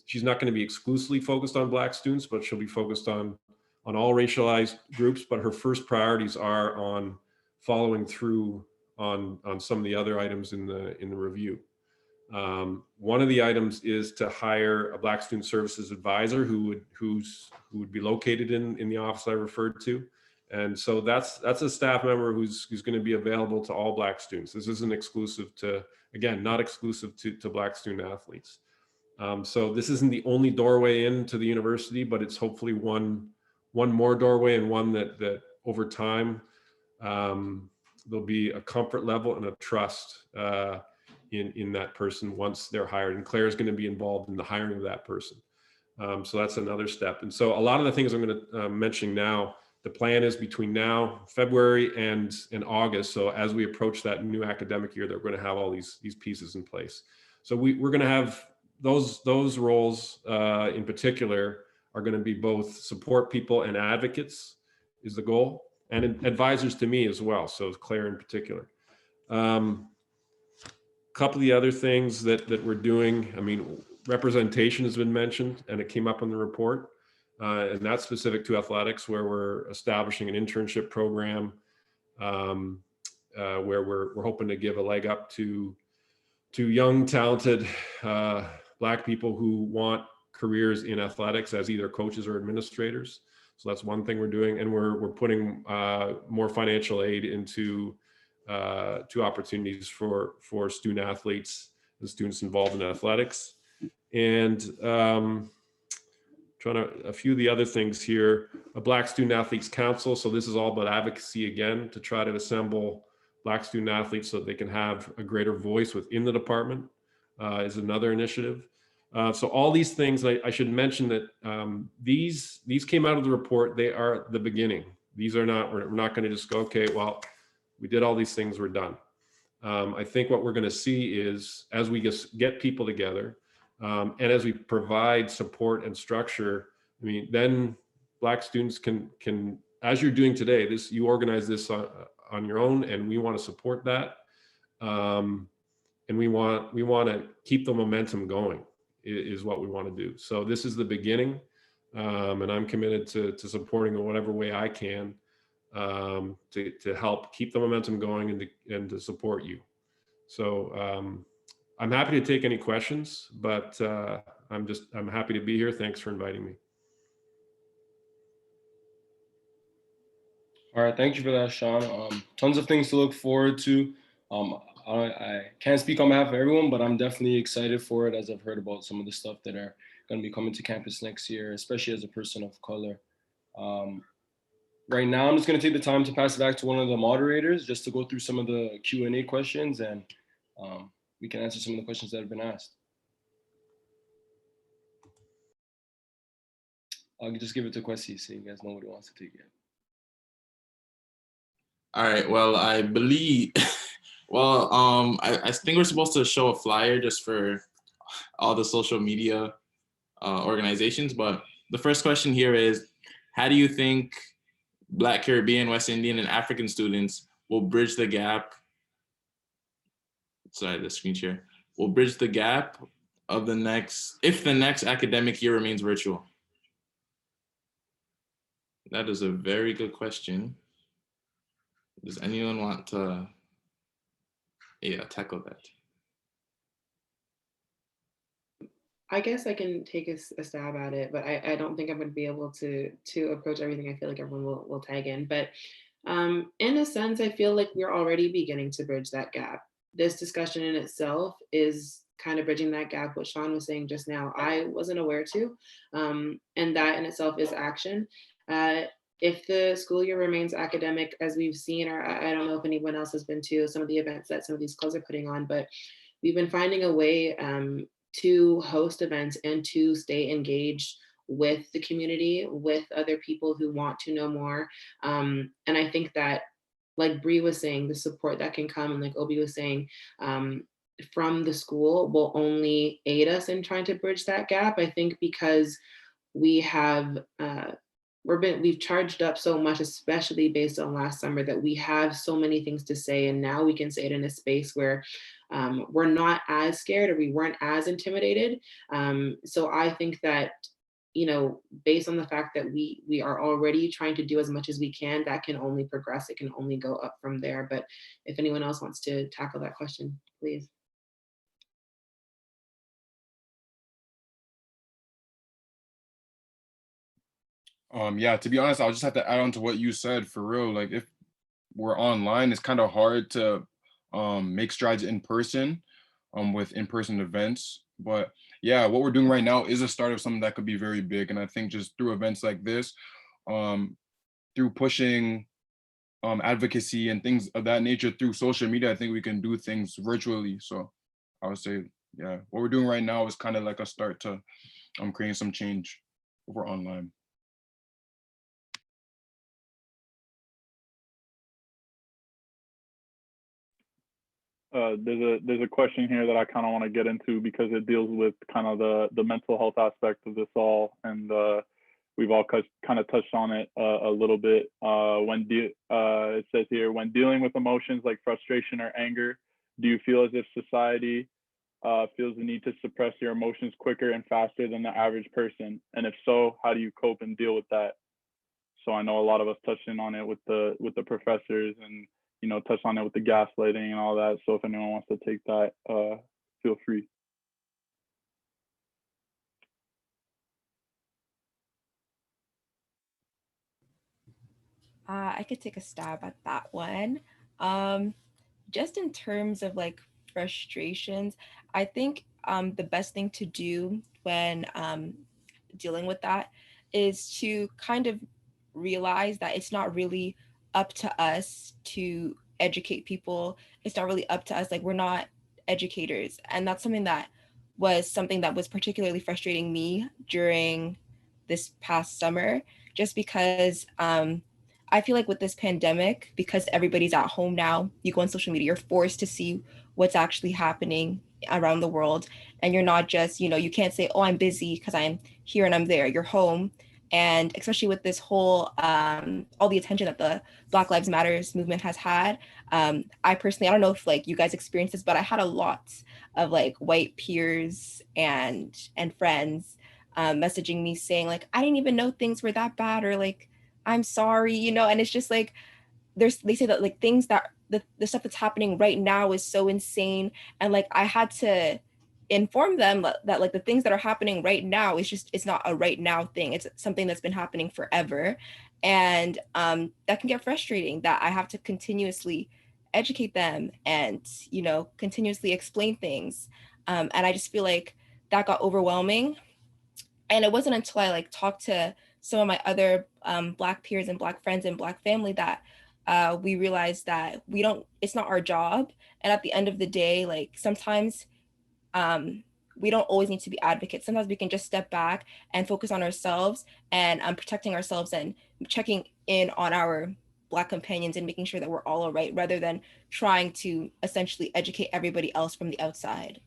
she's not going to be exclusively focused on Black students, but she'll be focused on all racialized groups. But her first priorities are on following through on some of the other items in the review. One of the items is to hire a Black Student Services advisor who would be located in the office I referred to. And so that's a staff member who's going to be available to all Black students. This isn't exclusive to, again, not exclusive to Black student athletes. So this isn't the only doorway into the university, but it's hopefully one more doorway, and one that over time there'll be a comfort level and a trust in that person once they're hired. And Claire is going to be involved in the hiring of that person. So that's another step. And so a lot of the things I'm going to mention now, the plan is between now, February and August. So as we approach that new academic year, they're going to have all these pieces in place. So we're going to have those roles in particular are going to be both support people and advocates is the goal, and advisors to me as well. So Claire in particular. Couple of the other things that we're doing, I mean, representation has been mentioned, and it came up in the report. And that's specific to athletics, where we're establishing an internship program where we're hoping to give a leg up to young, talented Black people who want careers in athletics as either coaches or administrators. So that's one thing we're doing, and we're putting more financial aid into two opportunities for student athletes and students involved in athletics. And a few of the other things here, a Black Student Athletes Council. So this is all about advocacy again, to try to assemble Black student athletes so that they can have a greater voice within the department is another initiative. So all these things, I should mention that these came out of the report. They are the beginning. These are not, we're not going to just go, okay, well, we did all these things, we're done. I think what we're going to see is, as we get people together, and as we provide support and structure, I mean, then Black students can, as you're doing today, you organize this on your own, and we want to support that. And we want to keep the momentum going is what we want to do. So this is the beginning, and I'm committed to supporting in whatever way I can to help keep the momentum going and to support you. So I'm happy to take any questions, but I'm happy to be here. Thanks for inviting me. All right, thank you for that, Sean. Tons of things to look forward to. I can't speak on behalf of everyone, but I'm definitely excited for it, as I've heard about some of the stuff that are going to be coming to campus next year, especially as a person of color. right now, I'm just going to take the time to pass it back to one of the moderators just to go through some of the Q&A questions, and we can answer some of the questions that have been asked. I'll just give it to Kwesi so you guys know what he wants to take it. All right, well, I believe, well, I think we're supposed to show a flyer just for all the social media organizations, but the first question here is, how do you think Black, Caribbean, West Indian, and African students will bridge the gap? Sorry, the screen share. Will bridge the gap of if the next academic year remains virtual? That is a very good question. Does anyone want to, tackle that? I guess I can take a stab at it, but I don't think I'm going to be able to approach everything. I feel like everyone will tag in. But in a sense, I feel like we're already beginning to bridge that gap. This discussion in itself is kind of bridging that gap. What Sean was saying just now, I wasn't aware to. And that in itself is action. If the school year remains academic, as we've seen, or I don't know if anyone else has been to some of the events that some of these schools are putting on, but we've been finding a way to host events and to stay engaged with the community, with other people who want to know more. And I think that, like Bree was saying, the support that can come, and like Obi was saying, from the school will only aid us in trying to bridge that gap. I think because we have, we've charged up so much, especially based on last summer, that we have so many things to say, and now we can say it in a space where we're not as scared, or we weren't as intimidated. So I think that, based on the fact that we are already trying to do as much as we can, that can only progress. It can only go up from there. But if anyone else wants to tackle that question, please. Yeah, to be honest, I'll just have to add on to what you said. For real, like, if we're online, it's kind of hard to make strides in person with in-person events. But yeah, what we're doing right now is a start of something that could be very big. And I think just through events like this, through pushing advocacy and things of that nature through social media, I think we can do things virtually. So I would say, yeah, what we're doing right now is kind of like a start to creating some change over online. There's a question here that I kind of want to get into, because it deals with kind of the mental health aspect of this all, and we've all kind of touched on it a little bit. It says here, when dealing with emotions like frustration or anger, do you feel as if society feels the need to suppress your emotions quicker and faster than the average person? And if so, how do you cope and deal with that? So I know a lot of us touched in on it with the professors, and touched on it with the gaslighting and all that. So if anyone wants to take that, feel free. I could take a stab at that one. Just in terms of like frustrations, I think the best thing to do when dealing with that is to kind of realize that it's not really up to us to educate people. It's not really up to us. Like, we're not educators. And that's something that was particularly frustrating me during this past summer, just because I feel like with this pandemic, because everybody's at home now, you go on social media, you're forced to see what's actually happening around the world. And you're not just, you can't say, oh, I'm busy because I'm here and I'm there. You're home. And especially with this whole, all the attention that the Black Lives Matters movement has had, I personally, I don't know if like you guys experienced this, but I had a lot of like white peers and friends messaging me saying like, I didn't even know things were that bad, or like, I'm sorry, and it's just like, they say that like things that the stuff that's happening right now is so insane. And like, I had to inform them that like the things that are happening right now it's not a right now thing. It's something that's been happening forever. And that can get frustrating, that I have to continuously educate them and, continuously explain things. And I just feel like that got overwhelming. And it wasn't until I like talked to some of my other Black peers and Black friends and Black family that we realize that it's not our job. And at the end of the day, like sometimes we don't always need to be advocates. Sometimes we can just step back and focus on ourselves and protecting ourselves and checking in on our Black companions and making sure that we're all right, rather than trying to essentially educate everybody else from the outside.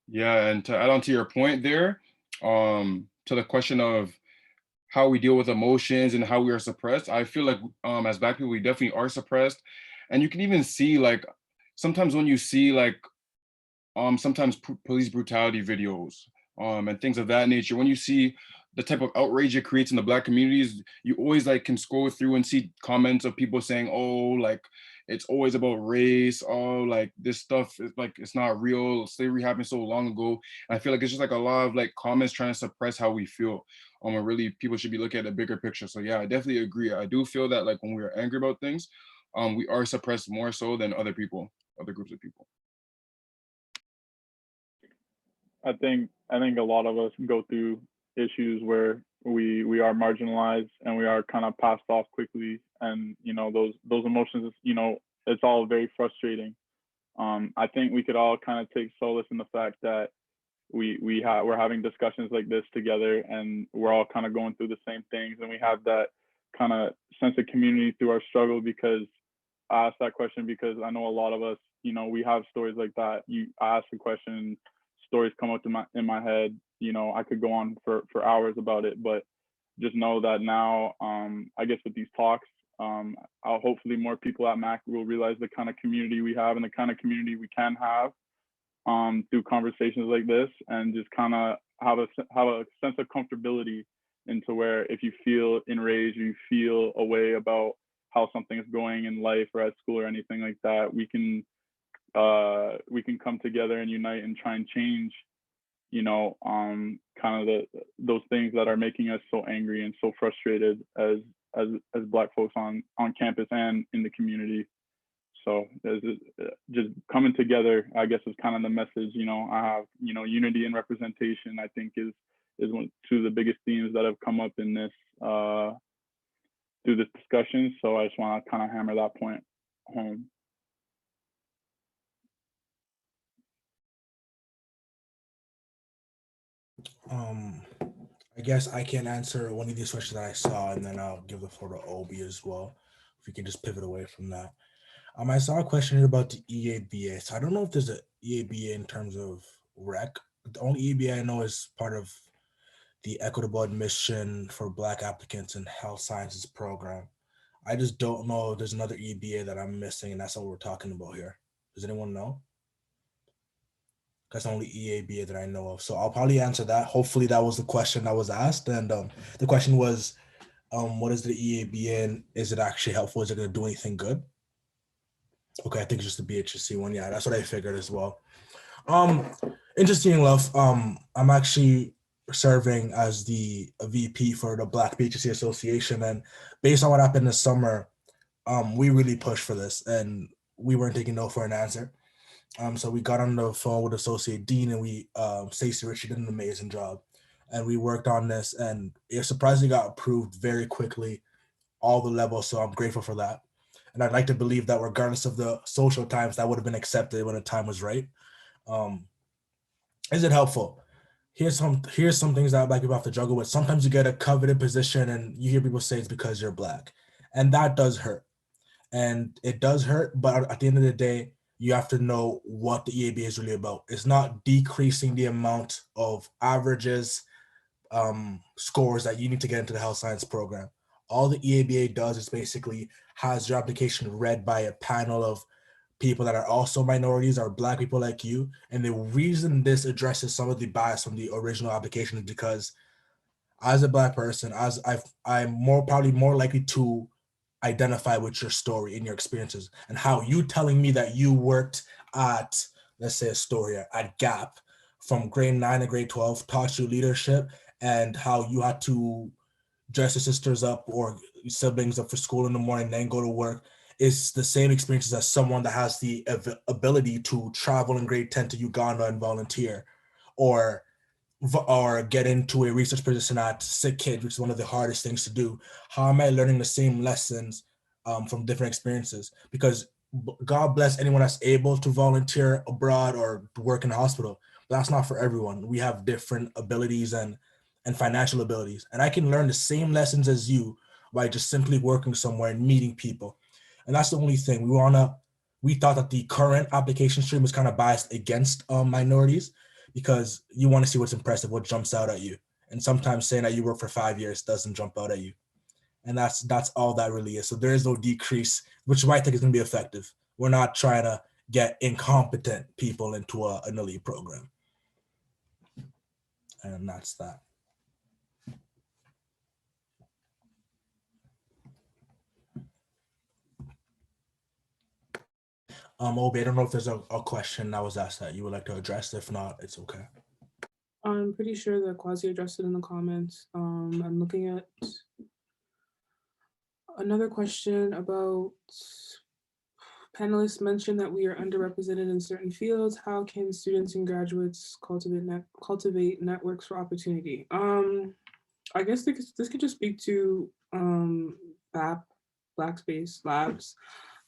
Yeah, and to add on to your point there, to the question of how we deal with emotions and how we are suppressed, I feel like as Black people, we definitely are suppressed. And you can even see like sometimes when you see like sometimes police brutality videos and things of that nature, when you see the type of outrage it creates in the Black communities, you always like can scroll through and see comments of people saying, oh, like it's always about race, oh, like this stuff is like it's not real, slavery happened so long ago. And I feel like it's just like a lot of like comments trying to suppress how we feel. And really people should be looking at the bigger picture. So yeah, I definitely agree. I do feel that like when we're angry about things, we are suppressed more so than other people, other groups of people. I think a lot of us go through issues where we are marginalized and we are kind of passed off quickly, and you know those emotions, you know, it's all very frustrating. I think we could all kind of take solace in the fact that we're having discussions like this together, and we're all kind of going through the same things, and we have that kind of sense of community through our struggle. Because I asked that question because I know a lot of us, you know, we have stories like that. I ask a question, stories come up in my head. You know, I could go on for hours about it, but just know that now, I guess with these talks, hopefully more people at MAC will realize the kind of community we have and the kind of community we can have through conversations like this, and just kind of have a sense of comfortability into where if you feel enraged, you feel a way about how something is going in life or at school or anything like that, we can come together and unite and try and change, you know, kind of those things that are making us so angry and so frustrated as Black folks on campus and in the community. So just coming together, I guess, is kind of the message. You know, I have, you know, unity and representation, I think is two of the biggest themes that have come up in this through this discussion. So I just want to kind of hammer that point home. I guess I can answer one of these questions that I saw, and then I'll give the floor to Obi as well. If we can just pivot away from that. I saw a question here about the EABA. So I don't know if there's an EABA in terms of rec. The only EABA I know is part of the Equitable Admission for Black Applicants in Health Sciences program. I just don't know if there's another EABA that I'm missing, and that's what we're talking about here. Does anyone know? That's the only EABA that I know of. So I'll probably answer that. Hopefully that was the question that was asked. And the question was, what is the EABA and is it actually helpful? Is it going to do anything good? Okay, I think it's just the BHC one. Yeah, that's what I figured as well. Interesting enough, I'm actually serving as the VP for the Black BHC Association. And based on what happened this summer, we really pushed for this and we weren't taking no for an answer. So we got on the phone with Associate Dean and we, Stacey Ritchie did an amazing job. And we worked on this and it surprisingly got approved very quickly, all the levels. So I'm grateful for that. And I'd like to believe that regardless of the social times, that would have been accepted when the time was right. Is it helpful? Here's some things that Black people have to juggle with. Sometimes you get a coveted position and you hear people say it's because you're Black. And that does hurt. And it does hurt, but at the end of the day, you have to know what the EABA is really about. It's not decreasing the amount of averages, scores that you need to get into the health science program. All the EABA does is basically has your application read by a panel of people that are also minorities or Black people like you. And the reason this addresses some of the bias from the original application is because as a Black person, I'm probably more likely to identify with your story and your experiences and how you telling me that you worked at, let's say Astoria, at Gap from grade 9 to grade 12, taught you leadership and how you had to dress your sisters up or siblings up for school in the morning, then go to work, is the same experiences as someone that has the ability to travel in grade 10 to Uganda and volunteer, or get into a research position at sick kids, which is one of the hardest things to do? How am I learning the same lessons from different experiences? Because God bless anyone that's able to volunteer abroad or work in a hospital, but that's not for everyone. We have different abilities and financial abilities, and I can learn the same lessons as you by just simply working somewhere and meeting people. And that's the only thing we thought that the current application stream was kind of biased against minorities, because you want to see what's impressive, what jumps out at you. And sometimes saying that you work for 5 years doesn't jump out at you. And that's all that really is. So there is no decrease, which I think is going to be effective. We're not trying to get incompetent people into an elite program. And that's that. Obi, I don't know if there's a question that was asked that you would like to address. If not, it's okay. I'm pretty sure that Quasi addressed it in the comments. I'm looking at another question about panelists mentioned that we are underrepresented in certain fields. How can students and graduates cultivate networks for opportunity? I guess this could just speak to BAP, Black Space Labs.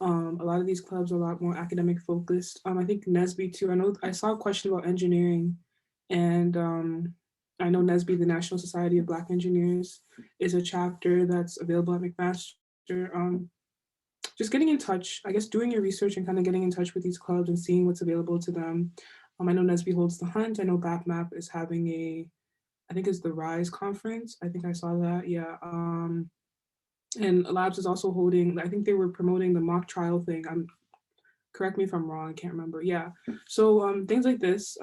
A lot of these clubs are a lot more academic focused. I think NSBE too. I know I saw a question about engineering, and I know NSBE, the National Society of Black Engineers, is a chapter that's available at McMaster. Just getting in touch, I guess, doing your research and kind of getting in touch with these clubs and seeing what's available to them. I know NSBE holds the Hunt. I know BAPMAP is having I think it's the RISE conference. I think I saw that, yeah. And Labs is also holding, I think they were promoting the mock trial thing. Correct me if I'm wrong, I can't remember. Yeah, so things like this,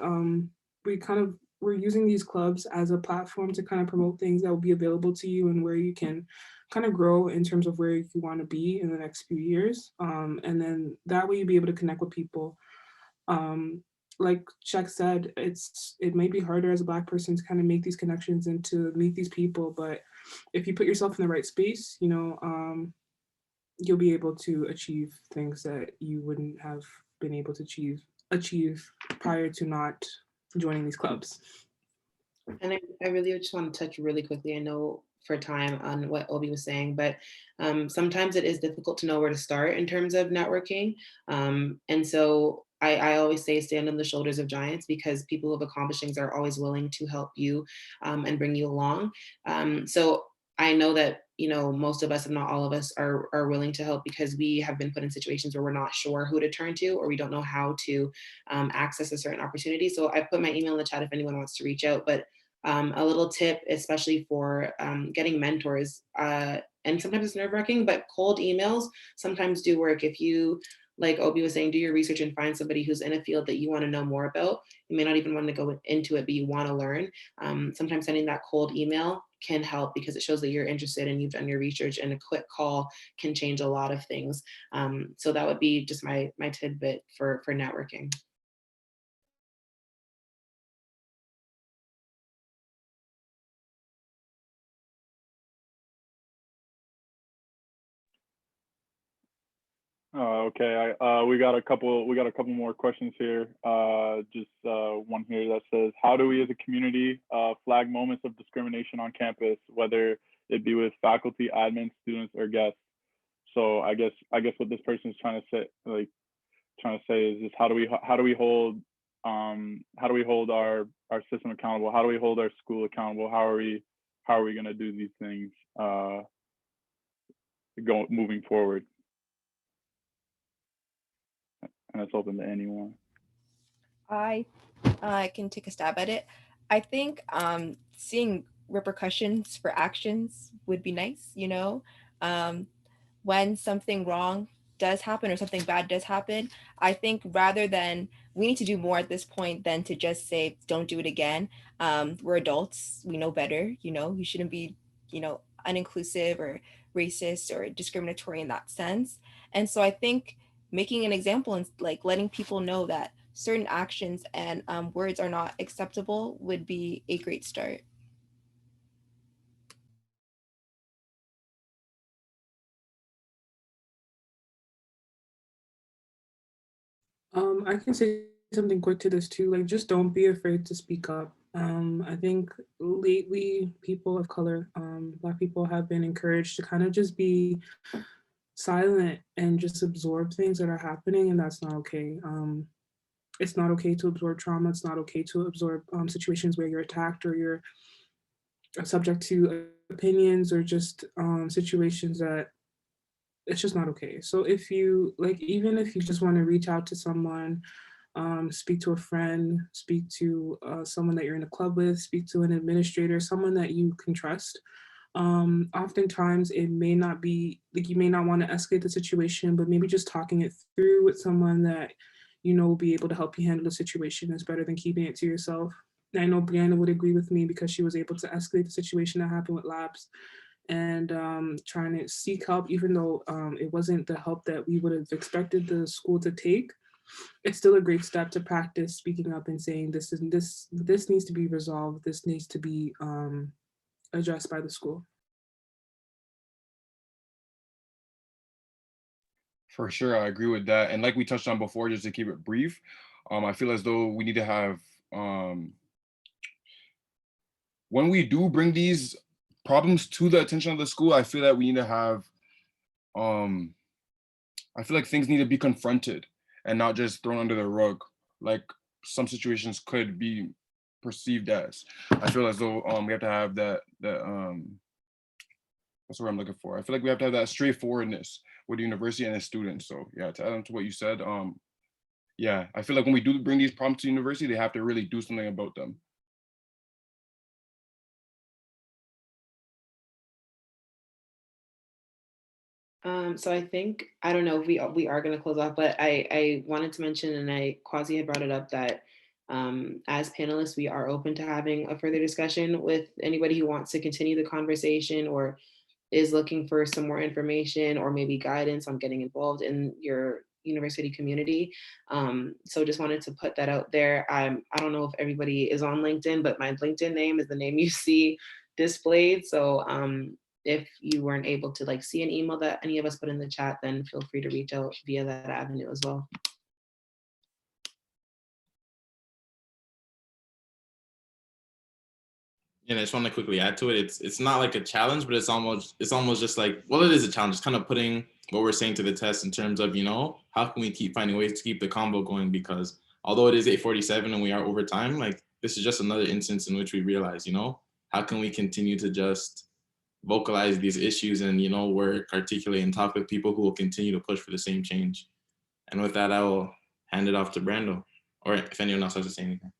we're using these clubs as a platform to kind of promote things that will be available to you and where you can kind of grow in terms of where you want to be in the next few years. And then that way you'll be able to connect with people. Like Chuck said, it may be harder as a Black person to kind of make these connections and to meet these people, but if you put yourself in the right space, you'll be able to achieve things that you wouldn't have been able to achieve prior to not joining these clubs. And I really just want to touch really quickly, I know for time, on what Obi was saying, but sometimes it is difficult to know where to start in terms of networking. And so I always say stand on the shoulders of giants, because people who have accomplished things are always willing to help you and bring you along. So I know that, most of us, if not all of us, are willing to help, because we have been put in situations where we're not sure who to turn to, or we don't know how to access a certain opportunity. So I put my email in the chat if anyone wants to reach out. But a little tip, especially for getting mentors, and sometimes it's nerve-wracking, but cold emails sometimes do work. If you, like Obi was saying, do your research and find somebody who's in a field that you want to know more about. You may not even want to go into it, but you want to learn. Sometimes sending that cold email can help, because it shows that you're interested and you've done your research, and a quick call can change a lot of things. So that would be just my tidbit for networking. Okay, we got a couple more questions here. Just one here that says, how do we as a community flag moments of discrimination on campus, whether it be with faculty, admin, students, or guests? So I guess what this person is trying to say is just how do we hold our system accountable? How do we hold our school accountable? How are we going to do these things moving forward? And it's open to anyone. I can take a stab at it. I think seeing repercussions for actions would be nice, when something wrong does happen or something bad does happen. I think rather than, we need to do more at this point than to just say, don't do it again. We're adults, we know better, you shouldn't be, uninclusive or racist or discriminatory in that sense. And so I think making an example and like letting people know that certain actions and words are not acceptable would be a great start. I can say something quick to this too. Like, just don't be afraid to speak up. I think lately people of color, Black people, have been encouraged to kind of just be silent and just absorb things that are happening, and that's not okay. It's not okay to absorb trauma. It's not okay to absorb situations where you're attacked or you're subject to opinions or just situations that it's just not okay. So if you like, even if you just want to reach out to someone, speak to a friend, speak to someone that you're in a club with, speak to an administrator, someone that you can trust. Oftentimes it may not be like, you may not want to escalate the situation, but maybe just talking it through with someone that you know will be able to help you handle the situation is better than keeping it to yourself. And I know Brianna would agree with me because she was able to escalate the situation that happened with Labs and trying to seek help, even though it wasn't the help that we would have expected the school to take. It's still a great step to practice speaking up and saying this needs to be resolved. This needs to be addressed by the school. For sure, I agree with that. And like we touched on before, just to keep it brief, I feel as though we need to have, when we do bring these problems to the attention of the school, I feel that we need to have, I feel like things need to be confronted and not just thrown under the rug, like some situations could be perceived as. I feel as though we have to have that that's what I'm looking for. I feel like we have to have that straightforwardness with the university and the students. So yeah, to add on to what you said, yeah, I feel like when we do bring these problems to the university, they have to really do something about them. So I think, I don't know if we are going to close off, but I wanted to mention, and Quasi had brought it up, that as panelists, we are open to having a further discussion with anybody who wants to continue the conversation or is looking for some more information or maybe guidance on getting involved in your university community. So just wanted to put that out there. I don't know if everybody is on LinkedIn, but my LinkedIn name is the name you see displayed. So if you weren't able to like see an email that any of us put in the chat, then feel free to reach out via that avenue as well. And I just want to quickly add to it. It's not like a challenge, but it's almost just like, well, it is a challenge. It's kind of putting what we're saying to the test in terms of, you know, how can we keep finding ways to keep the convo going? Because although it is 8:47 and we are over time, like this is just another instance in which we realize, you know, how can we continue to just vocalize these issues and, you know, work, articulate, and talk with people who will continue to push for the same change. And with that, I will hand it off to Brando, or if anyone else has to say anything.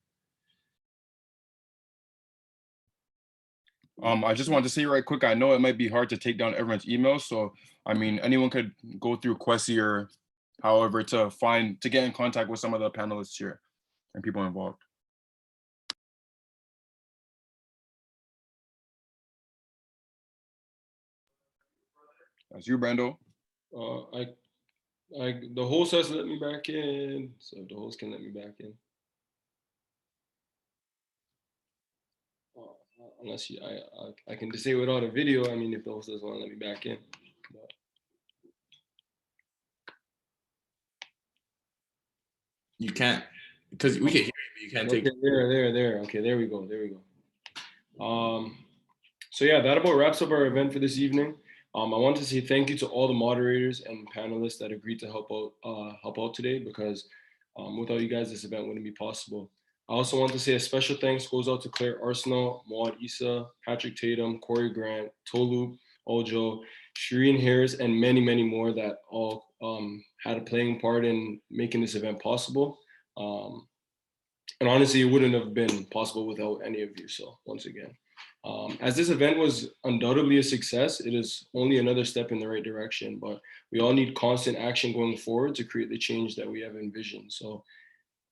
I just wanted to say right quick, I know it might be hard to take down everyone's emails. So, I mean, anyone could go through Quessy or however to get in contact with some of the panelists here and people involved. That's you, Brando. The host has to let me back in, so the host can let me back in. Unless I can disable it on a video. I mean, if the host doesn't want to let me back in. But. You can't, because we can hear you, but you can't take. There. Okay, there we go. So yeah, that about wraps up our event for this evening. I want to say thank you to all the moderators and panelists that agreed to help out today, because without you guys, this event wouldn't be possible. I also want to say a special thanks goes out to Claire Arsenal, Mauad Issa, Patrick Tatum, Corey Grant, Tolu, Ojo, Shireen Harris, and many, many more that all had a playing part in making this event possible. And honestly, it wouldn't have been possible without any of you. So once again, as this event was undoubtedly a success, it is only another step in the right direction, but we all need constant action going forward to create the change that we have envisioned. So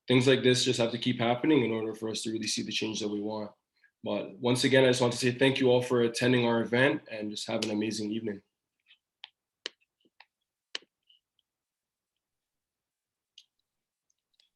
things like this just have to keep happening in order for us to really see the change that we want. But once again, I just want to say thank you all for attending our event and just have an amazing evening.